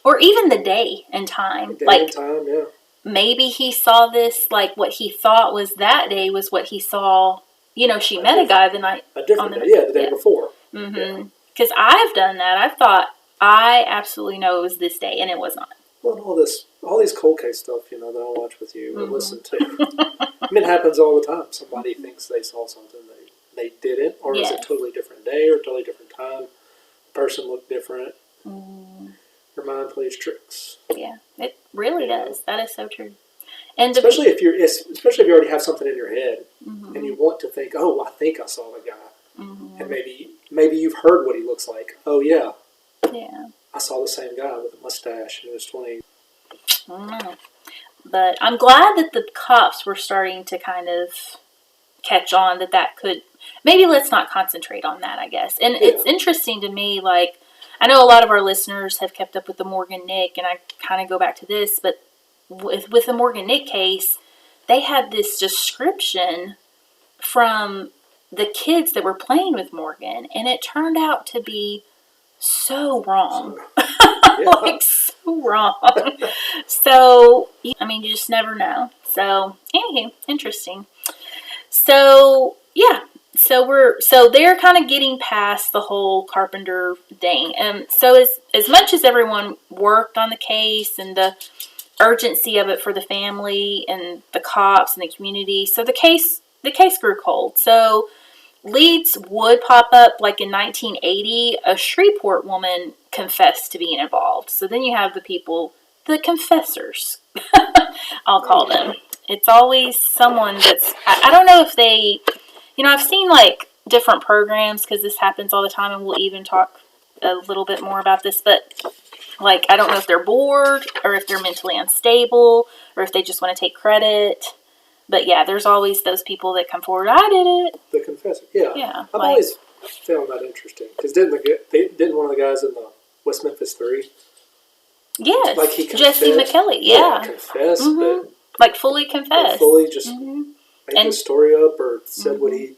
Or even the day and time. Yeah. Maybe he saw this, like, what he thought was that day was what he saw. She met a guy the night. A different day, the day before. Mm-hmm. Because I've done that. I've thought, I absolutely know it was this day, and it was not. Well, all these cold case stuff, that I watch with you or listen to. It happens all the time. Somebody thinks they saw something they didn't, or it's a totally different day or a totally different time. The person looked different. Your mind plays tricks. Yeah, it really does. That is so true. And especially if you already have something in your head and you want to think, oh, I think I saw the guy, and maybe you've heard what he looks like. Oh yeah, I saw the same guy with a mustache in his 20s. I don't know. But I'm glad that the cops were starting to kind of catch on that could, maybe let's not concentrate on that, I guess. And it's interesting to me, like, I know a lot of our listeners have kept up with the Morgan Nick, and I kind of go back to this, but with the Morgan Nick case, they had this description from the kids that were playing with Morgan, and it turned out to be so wrong. Yeah. Like, so wrong. So, I mean, you just never know. So, anywho, interesting. So, yeah. So they're kind of getting past the whole Carpenter thing. So as much as everyone worked on the case and the urgency of it for the family and the cops and the community, so the case grew cold. So leads would pop up, like in 1980, a Shreveport woman confessed to being involved. So then you have the people, the confessors, I'll call them. It's always someone that's, I don't know if they, I've seen like different programs, because this happens all the time, and we'll even talk a little bit more about this, but like, I don't know if they're bored or if they're mentally unstable or if they just want to take credit. But yeah, there's always those people that come forward. I did it. The confessor. Yeah. Yeah. I've always found that interesting, because didn't one of the guys in the West Memphis 3? Yes. Like he confessed. Jesse McKelly. Yeah. Confessed, but like fully confessed. Fully just made the story up or said what he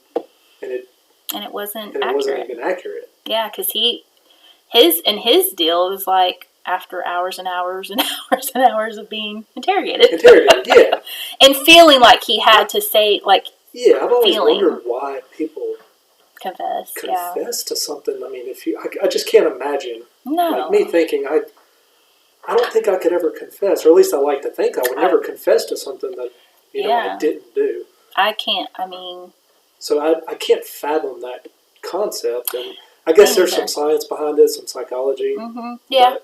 and it wasn't accurate. It wasn't even accurate. Yeah, because his deal was like after hours and hours and hours and hours of being interrogated. Yeah. And feeling like he had to say, like, yeah, I've always wondered why people confess to something. I mean, I just can't imagine. No. Like me thinking, I don't think I could ever confess, or at least I like to think I would never confess to something that I didn't do. I can't. I mean, so I can't fathom that concept, and I guess there's some science behind it, some psychology. Yeah,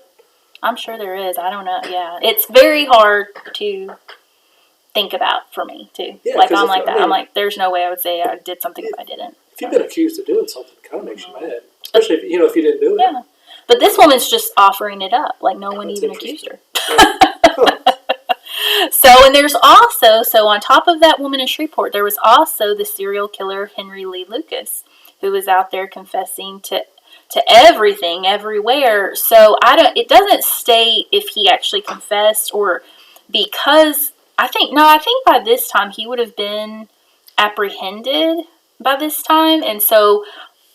I'm sure there is. I don't know. Yeah, it's very hard to think about for me too. Yeah, like I'm like that. I'm like, there's no way I would say I did something if I didn't. If you've been accused of doing something, it kind of makes you mad, especially if you didn't do it. Yeah, but this woman's just offering it up, like no one even accused her. Yeah. So, and there's also, on top of that woman in Shreveport, there was also the serial killer Henry Lee Lucas, who was out there confessing to everything, everywhere. So it doesn't state if he actually confessed, or because I think by this time he would have been apprehended by this time. And so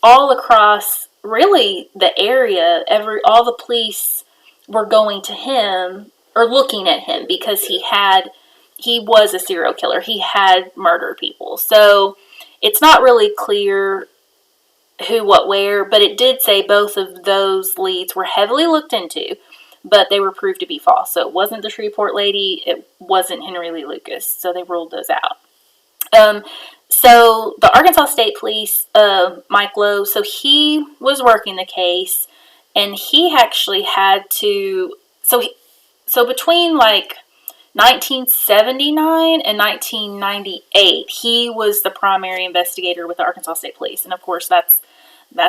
all across really the area, all the police were going to him or looking at him, because he was a serial killer. He had murdered people. So it's not really clear who, what, where, but it did say both of those leads were heavily looked into, but they were proved to be false. So it wasn't the Shreveport lady. It wasn't Henry Lee Lucas. So they ruled those out. So the Arkansas State Police, Mike Lowe, so he was working the case, and he actually had to, so between like 1979 and 1998, he was the primary investigator with the Arkansas State Police. And of course, that's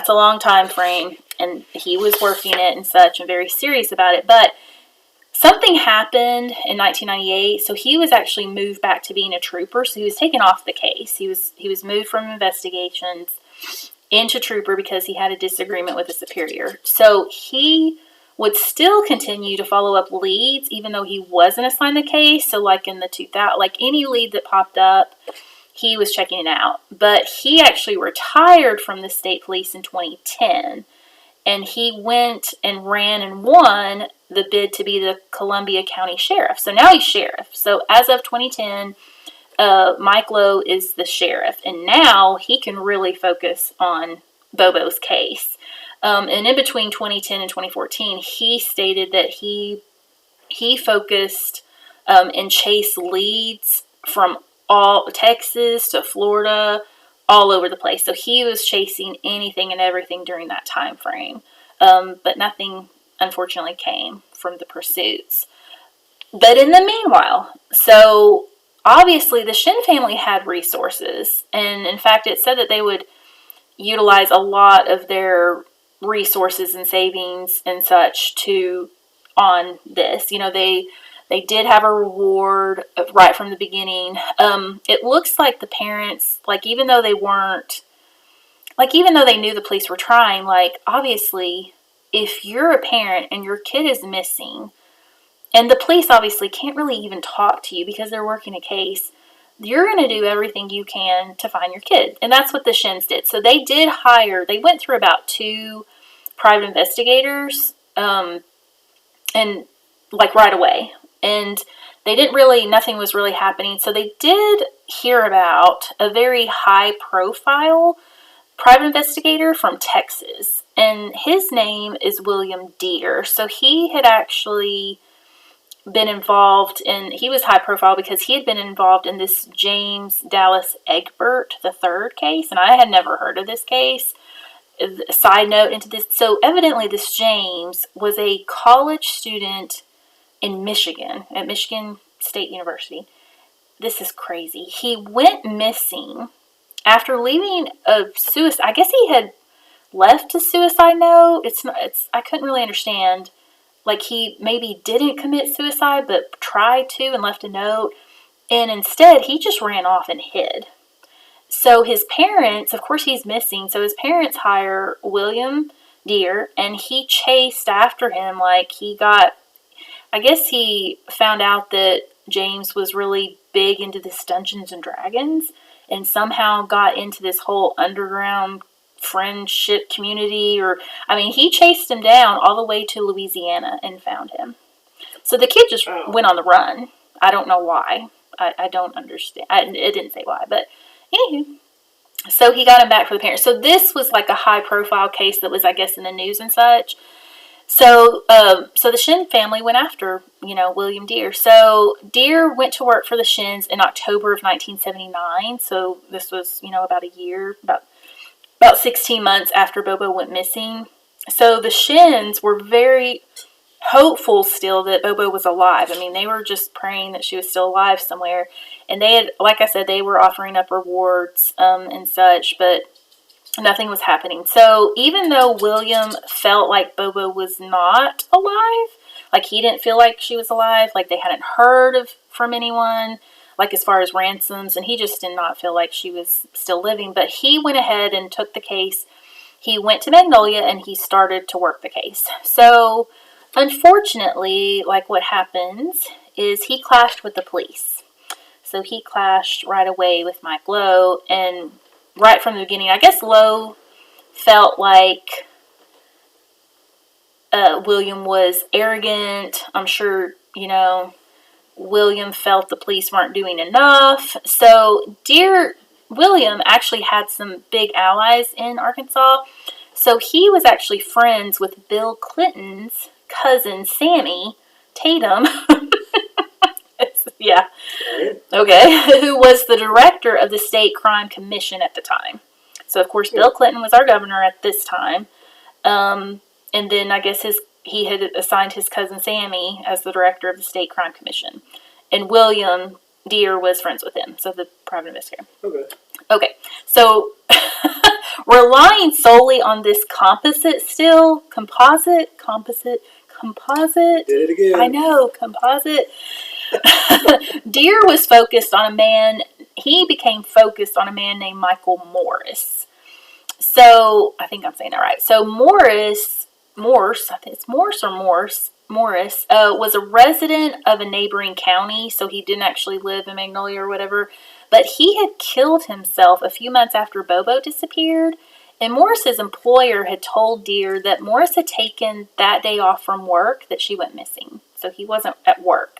a long time frame, and he was working it and such, and very serious about it. But something happened in 1998, so he was actually moved back to being a trooper. So he was taken off the case. He was moved from investigations into trooper because he had a disagreement with a superior. So he would still continue to follow up leads, even though he wasn't assigned the case. So like in the 2000, like any lead that popped up, he was checking it out. But he actually retired from the state police in 2010, and he went and ran and won the bid to be the Columbia County Sheriff. So now he's sheriff. So as of 2010, Mike Lowe is the sheriff, and now he can really focus on Bobo's case. And in between 2010 and 2014, he stated that he focused and chased leads from all Texas to Florida, all over the place. So he was chasing anything and everything during that time frame. But nothing, unfortunately, came from the pursuits. But in the meanwhile, so obviously the Shinn family had resources. And in fact, it said that they would utilize a lot of their resources and savings and such on this. They did have a reward right from the beginning. It looks like the parents, even though they knew the police were trying, obviously, if you're a parent and your kid is missing, and the police obviously can't really even talk to you because they're working a case, you're going to do everything you can to find your kid. And that's what the Shinns did. So they went through about 2 private investigators, and like right away. And they didn't really, nothing was really happening. So they did hear about a very high profile private investigator from Texas. And his name is William Deere. So he had actually been involved in, he was high profile because he had been involved in this James Dallas Egbert III case. And I had never heard of this case. A side note into this. So evidently this James was a college student in Michigan, at Michigan State University. This is crazy. He went missing after leaving a suicide. I guess he had left a suicide note. I couldn't really understand. Like, he maybe didn't commit suicide, but tried to and left a note. And instead, he just ran off and hid. So his parents, of course he's missing, so his parents hire William Deere, and he chased after him. Like, I guess he found out that James was really big into this Dungeons and Dragons, and somehow got into this whole underground friendship community. He chased him down all the way to Louisiana and found him. So the kid just went on the run. I don't know why. I don't understand. It didn't say why, but anywho. So he got him back for the parents. So this was like a high profile case that was, I guess, in the news and such. So the Shinn family went after, William Deere. So Deere went to work for the Shinns in October of 1979. So this was, about a year, about 16 months after Bobo went missing. So the Shinns were very hopeful still that Bobo was alive. They were just praying that she was still alive somewhere. And they had, like I said, they were offering up rewards and such, but nothing was happening. So even though William felt like Bobo was not alive, like he didn't feel like she was alive, like they hadn't heard from anyone, like as far as ransoms, and he just did not feel like she was still living, but he went ahead and took the case. He went to Magnolia and he started to work the case. So unfortunately, like what happens is he clashed with the police. So he clashed right away with Mike Lowe, and right from the beginning, I guess Lowe felt like William was arrogant. I'm sure, William felt the police weren't doing enough. So William actually had some big allies in Arkansas. So he was actually friends with Bill Clinton's cousin, Sammy Tatum. Yeah. Okay. Who was the director of the State Crime Commission at the time. So, of course, Bill Clinton was our governor at this time. And then I guess he had assigned his cousin Sammy as the director of the State Crime Commission. And William Deere was friends with him. So, the private investigator. Okay. So, relying solely on this composite. Did it again. I know, composite. Deere was focused on he became focused on a man named Michael Morris. So, I think I'm saying that right. So, Morris, I think it's Morris or Morse, was a resident of a neighboring county, so he didn't actually live in Magnolia or whatever, but he had killed himself a few months after Bobo disappeared, and Morris's employer had told Deere that Morris had taken that day off from work that she went missing, so he wasn't at work.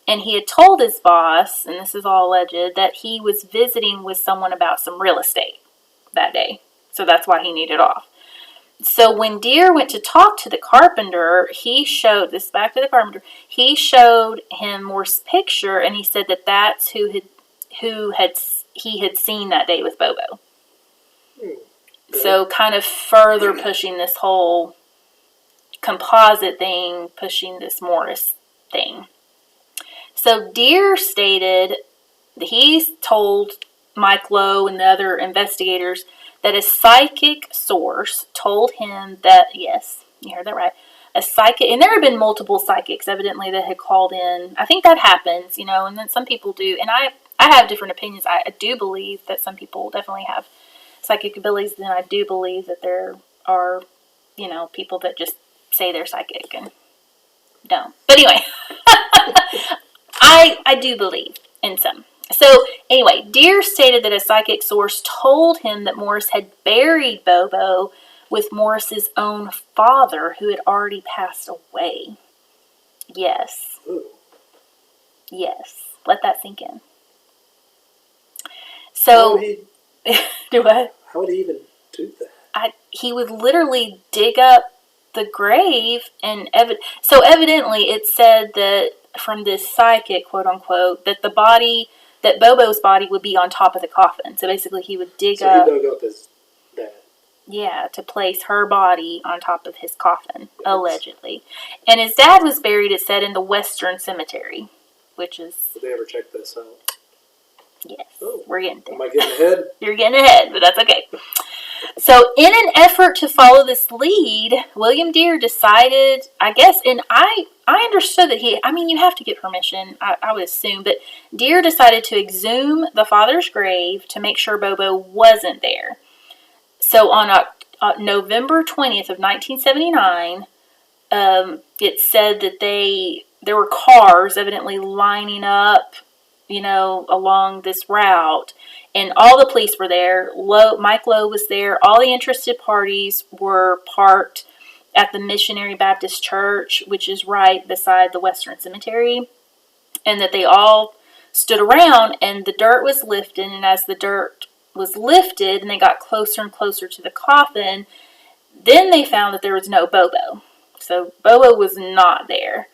And he had told his boss, and this is all alleged, that he was visiting with someone about some real estate that day. So that's why he needed off. So when Deere went to talk to the carpenter, he showed him Morse's picture, and he said that that's who he had seen that day with Bobo. So kind of further pushing this whole composite thing, pushing this Morris thing. So Deere stated that he told Mike Lowe and the other investigators that a psychic source told him that, yes, you heard that right, a psychic, and there have been multiple psychics evidently that had called in. I think that happens, and then some people do, and I have different opinions. I do believe that some people definitely have psychic abilities, and I do believe that there are, people that just say they're psychic and don't. But anyway, I do believe in some. So anyway, Deere stated that a psychic source told him that Morris had buried Bobo with Morris's own father, who had already passed away. Yes. Ooh. Yes. Let that sink in. So, do what? How would he even do that? He would literally dig up the grave, and so evidently it said that from this psychic, quote unquote, that Bobo's body would be on top of the coffin. So basically, he would dig up. So he dug up his dad. Yeah, to place her body on top of his coffin, allegedly. And his dad was buried, it said, in the Western Cemetery, which is. Did they ever check this out? Yes, we're getting there. Am I getting ahead? You're getting ahead, but that's okay. So, in an effort to follow this lead, William Deere decided, I guess, and I understood that you have to get permission, I would assume, but Deere decided to exhume the father's grave to make sure Bobo wasn't there. So, on November 20th of 1979, it said that there were cars evidently lining up, along this route, and all the police were there. Mike Lowe was there. All the interested parties were parked at the Missionary Baptist Church, which is right beside the Western Cemetery, and that they all stood around, and the dirt was lifted, and as the dirt was lifted and they got closer and closer to the coffin, then they found that there was no Bobo. So Bobo was not there.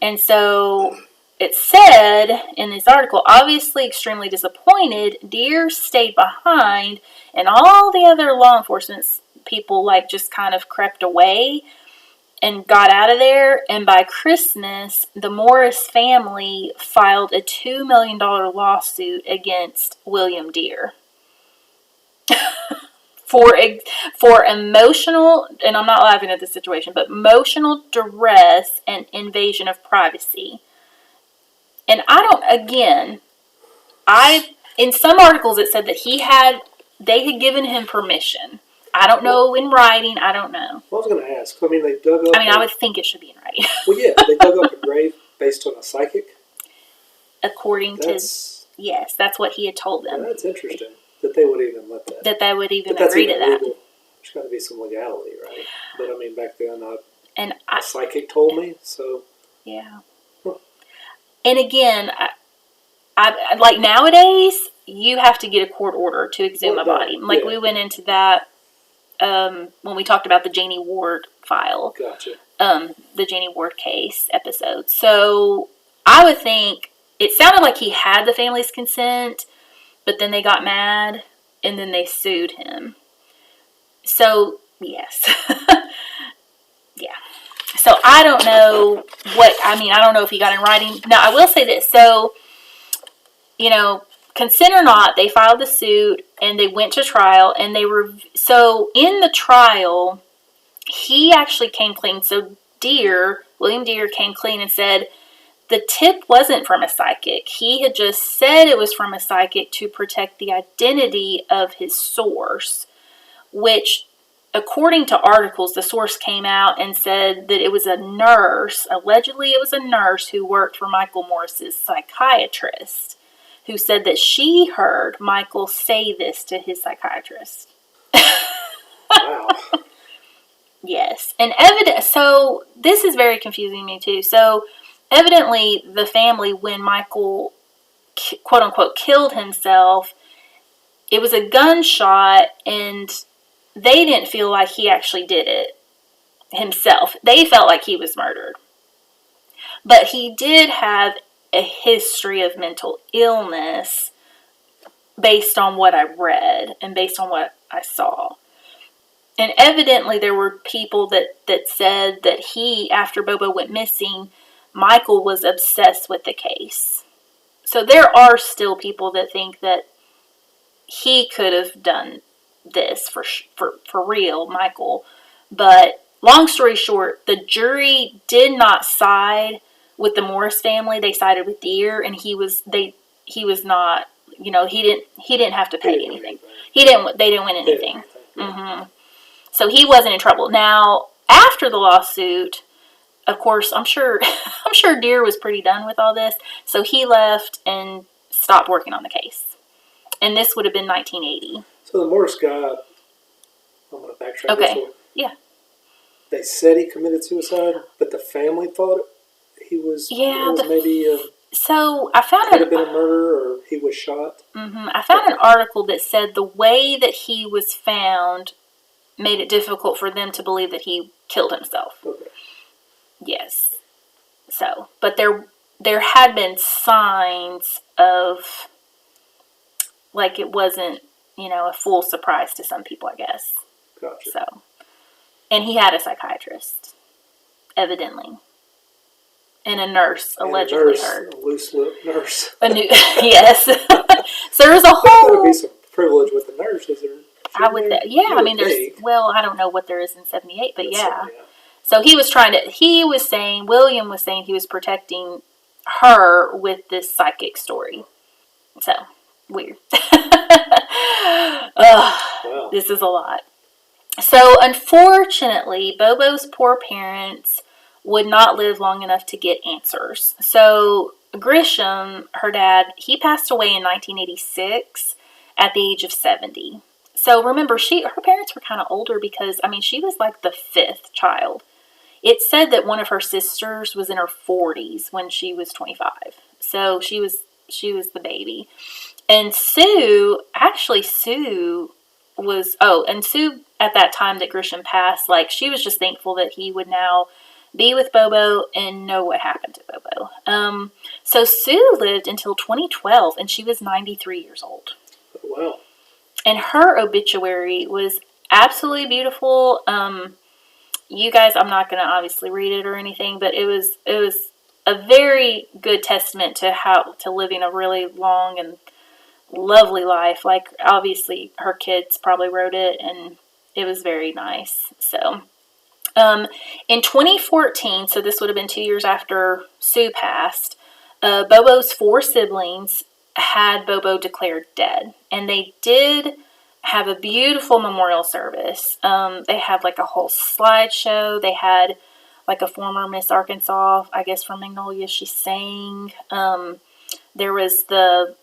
And so it said in this article, obviously extremely disappointed, Deere stayed behind, and all the other law enforcement people just kind of crept away and got out of there. And by Christmas, the Morris family filed a $2 million lawsuit against William Deere for emotional, and I'm not laughing at the situation, but emotional duress and invasion of privacy. And in some articles it said that they had given him permission. I don't know in writing, I don't know. Well, I was going to ask. They dug up... I would think it should be in writing. Well, yeah, they dug up a grave based on a psychic? Yes, that's what he had told them. That's interesting, that they would even let that. That they would even agree to that. Legal. There's got to be some legality, right? But, back then, a psychic told me, so... Yeah. And again, I like nowadays, you have to get a court order to exhume a body. We went into that when we talked about the Janie Ward file. Gotcha. The Janie Ward case episode. So I would think it sounded like he had the family's consent, but then they got mad and then they sued him. So, yes. Yeah. So I don't know I don't know if he got in writing. Now, I will say this. So, consent or not, they filed the suit and they went to trial, and so in the trial, he actually came clean. So William Deere came clean and said the tip wasn't from a psychic. He had just said it was from a psychic to protect the identity of his source, which, according to articles, the source came out and said that it was a nurse, allegedly it was a nurse who worked for Michael Morris's psychiatrist, who said that she heard Michael say this to his psychiatrist. Wow. Yes. And so this is very confusing to me too. So evidently the family, when Michael, quote unquote, killed himself, it was a gunshot, and they didn't feel like he actually did it himself. They felt like he was murdered. But he did have a history of mental illness based on what I read and based on what I saw. And evidently there were people that said that after Bobo went missing, Michael was obsessed with the case. So there are still people that think that he could have done this for real, Michael. But long story short, the jury did not side with the Morris family. They sided with Deere, and he was not, he didn't have to pay anything. They didn't win anything. Mm-hmm. So he wasn't in trouble. Now, after the lawsuit, of course, I'm sure Deere was pretty done with all this. So he left and stopped working on the case. And this would have been 1980. So the Morris guy, I'm going to backtrack. Okay. Yeah. They said he committed suicide, but the family thought he was. Yeah. Maybe. So I found could have been a murder, or he was shot. I found an article that said the way that he was found made it difficult for them to believe that he killed himself. Okay. Yes. So, but there had been signs of, like, it wasn't, a full surprise to some people, I guess. Gotcha. So, and he had a psychiatrist, evidently. And a nurse, allegedly heard. A loose lip nurse. Yes. So there's a whole... There would be some privilege with the nurse, is there? I would, yeah, I mean, I don't know what there is in 78, but yeah. So he was William was saying he was protecting her with this psychic story. So, weird. Wow. This is a lot. So, unfortunately, Bobo's poor parents would not live long enough to get answers. So, Grisham, her dad, he passed away in 1986 at the age of 70. So remember, her parents were kind of older because, she was like the 5th child. It said that one of her sisters was in her 40s when she was 25. So she was the baby. And Sue was, and Sue at that time that Grisham passed, like, she was just thankful that he would now be with Bobo and know what happened to Bobo. So Sue lived until 2012 and she was 93 years old. Wow. And her obituary was absolutely beautiful. You guys, I'm not going to obviously read it or anything, but it was a very good testament to living a really long and lovely life. Like, obviously, her kids probably wrote it, and it was very nice. So, in 2014, so this would have been 2 years after Sue passed, Bobo's 4 siblings had Bobo declared dead, and they did have a beautiful memorial service. They had like a whole slideshow. They had like a former Miss Arkansas, I guess from Magnolia, she sang. There was the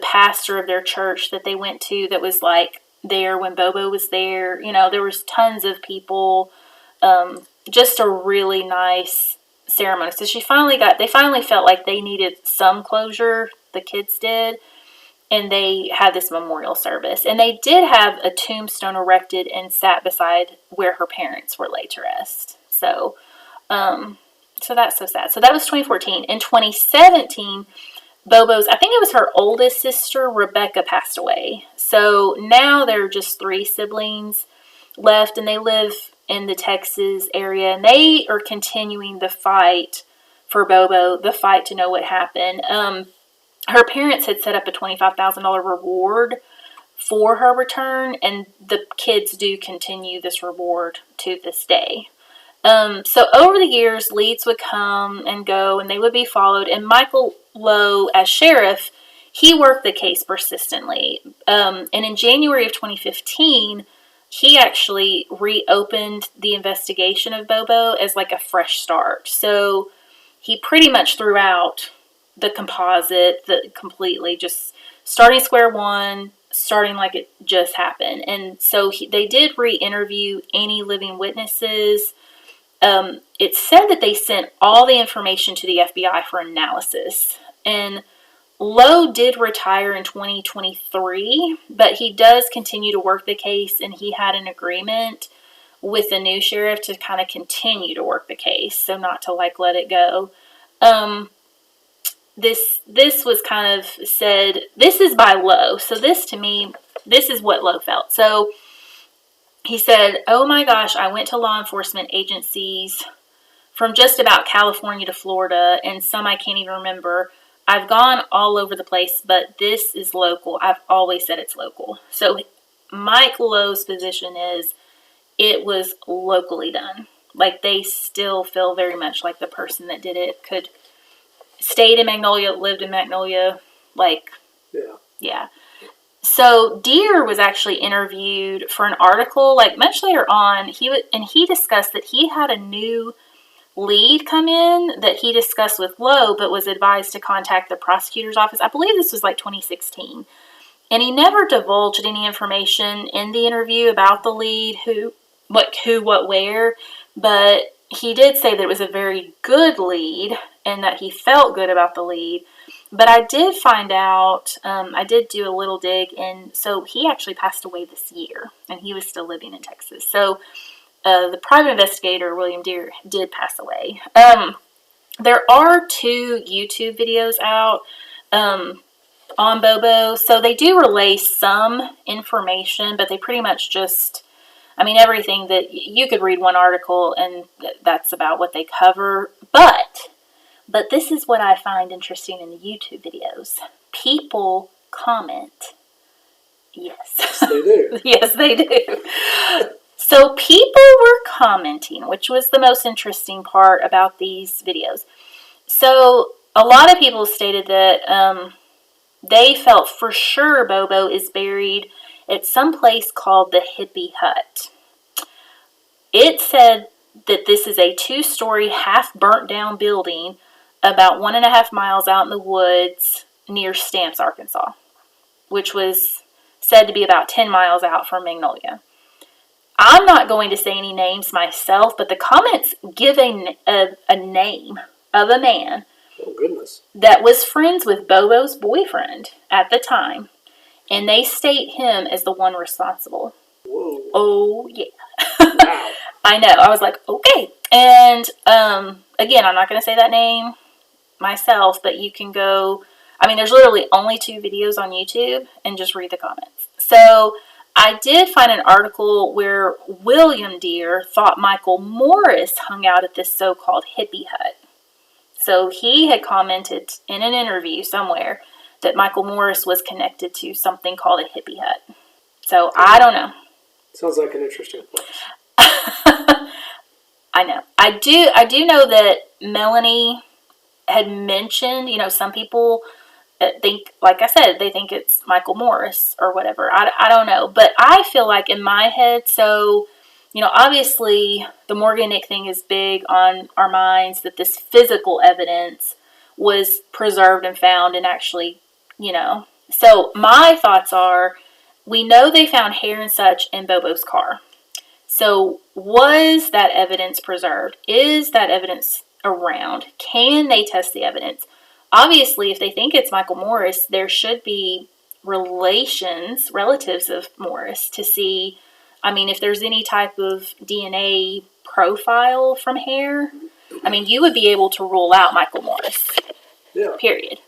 pastor of their church that they went to that was like there when Bobo was there. There was tons of people. Just a really nice ceremony. So they finally felt like they needed some closure. The kids did. And they had this memorial service. And they did have a tombstone erected and sat beside where her parents were laid to rest. So that's so sad. So that was 2014. In 2017, I think it was her oldest sister, Rebecca, passed away. So now there are just 3 siblings left, and they live in the Texas area. And they are continuing the fight for Bobo, the fight to know what happened. Her parents had set up a $25,000 reward for her return, and the kids do continue this reward to this day. So over the years, leads would come and go, and they would be followed. And Michael Lowe, as sheriff, he worked the case persistently. And in January of 2015, he actually reopened the investigation of Bobo as like a fresh start. So he pretty much threw out the composite, completely just starting square one, starting like it just happened. And so they did re-interview any living witnesses. It said that they sent all the information to the FBI for analysis. And Lowe did retire in 2023, but he does continue to work the case, and he had an agreement with the new sheriff to kind of continue to work the case, so not to like let it go. This was kind of said, this is by Lowe. So this, to me, this is what Lowe felt. So he said, "Oh my gosh, I went to law enforcement agencies from just about California to Florida, and some I can't even remember. I've gone all over the place, but this is local. I've always said it's local." So Mike Lowe's position is it was locally done. Like, they still feel very much like the person that did it could stayed in Magnolia, lived in Magnolia, like, yeah. So Deere was actually interviewed for an article, like, much later on. He discussed that he had a new lead come in that he discussed with Lowe, but was advised to contact the prosecutor's office. I believe this was like 2016. And he never divulged any information in the interview about the lead, who who, what, where, but he did say that it was a very good lead and that he felt good about the lead. But I did find out, I did do a little dig, and so he actually passed away this year, and he was still living in Texas. So the private investigator, William Deere, did pass away. There are 2 YouTube videos out on Bobo, so they do relay some information, but they pretty much just, I mean, everything that you could read one article and that's about what they cover. But this is what I find interesting in the YouTube videos. People comment. Yes. Yes, they do. Yes, they do. So people were commenting, which was the most interesting part about these videos. So a lot of people stated that they felt for sure Bobo is buried at some place called the Hippie Hut. It said that this is a 2-story, half burnt down building about 1.5 miles out in the woods near Stamps, Arkansas, which was said to be about 10 miles out from Magnolia. I'm not going to say any names myself, but the comments give a name of a man that was friends with Bobo's boyfriend at the time, and they state him as the one responsible. Whoa. Oh, yeah. Wow. I know. I was like, okay. And again, I'm not going to say that name myself, but you can go, I mean, there's literally only 2 videos on YouTube, and just read the comments. So I did find an article where William Deere thought Michael Morris hung out at this so-called hippie hut. So he had commented in an interview somewhere that Michael Morris was connected to something called a hippie hut. So I don't know. Sounds like an interesting place. I know. I do know that Melanie had mentioned, some people think, like I said, they think it's Michael Morris or whatever. I don't know. But I feel like in my head, so, obviously the Morgan Nick thing is big on our minds, that this physical evidence was preserved and found and actually, So my thoughts are, we know they found hair and such in Bobo's car. So was that evidence preserved? Is that evidence around? Can they test the evidence? Obviously, if they think it's Michael Morris, there should be relatives of Morris to see, if there's any type of DNA profile from hair, you would be able to rule out Michael Morris. Yeah. Period.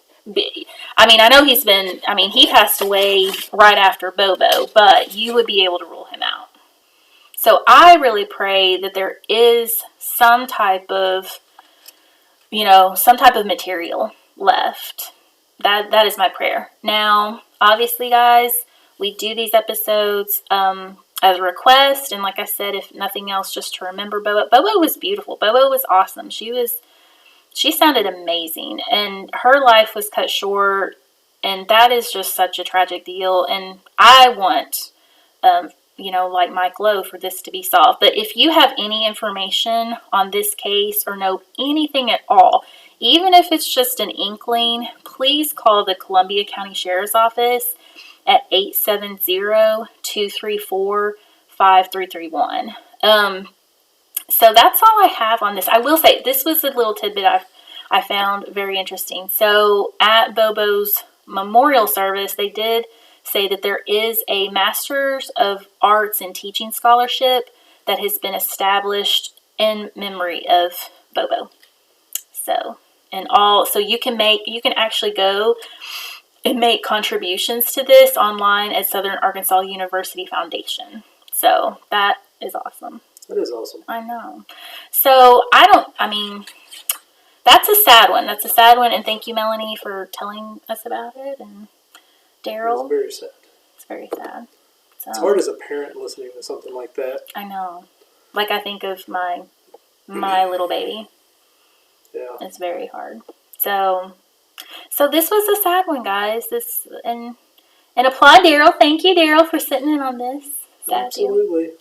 I know he passed away right after Bobo, but you would be able to rule him out. So I really pray that there is some type of material left. That is my prayer. Now, obviously, guys, we do these episodes as a request, and like I said, if nothing else, just to remember Bobo. Bobo was beautiful. Bobo was awesome. She sounded amazing, and her life was cut short, and that is just such a tragic deal. And I want, like Mike Lowe, for this to be solved. But if you have any information on this case or know anything at all, even if it's just an inkling, please call the Columbia County Sheriff's Office at 870-234-5331. So that's all I have on this. I will say, this was a little tidbit I found very interesting. So at Bobo's memorial service, they did say that there is a Master's of Arts in Teaching scholarship that has been established in memory of Bobo. So you can actually go and make contributions to this online at Southern Arkansas University Foundation. So that is awesome. That is awesome. I know. So that's a sad one. That's a sad one. And thank you, Melanie, for telling us about it. And Daryl. It's very sad. It's very sad. So, it's hard as a parent listening to something like that. I know. Like, I think of my little baby. Yeah. It's very hard. So this was a sad one, guys. And applaud Daryl. Thank you, Daryl, for sitting in on this. Absolutely.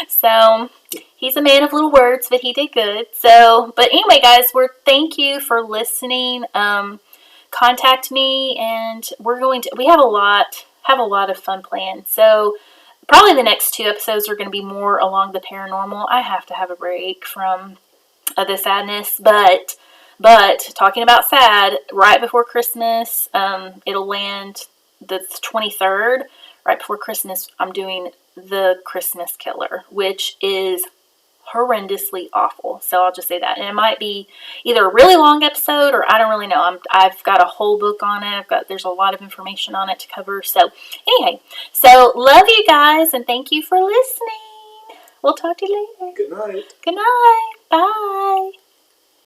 So he's a man of little words, but he did good. So, but anyway, guys, thank you for listening. Contact me, and we have a lot of fun planned. So probably the next 2 episodes are going to be more along the paranormal. I have to have a break from the sadness, but talking about sad, right before Christmas, it'll land the 23rd. Right before Christmas, I'm doing The Christmas Killer, which is horrendously awful. So I'll just say that. And it might be either a really long episode, or I don't really know. I've got a whole book on it. There's a lot of information on it to cover. So anyway, so love you guys, and thank you for listening. We'll talk to you later. Good night. Good night. Bye.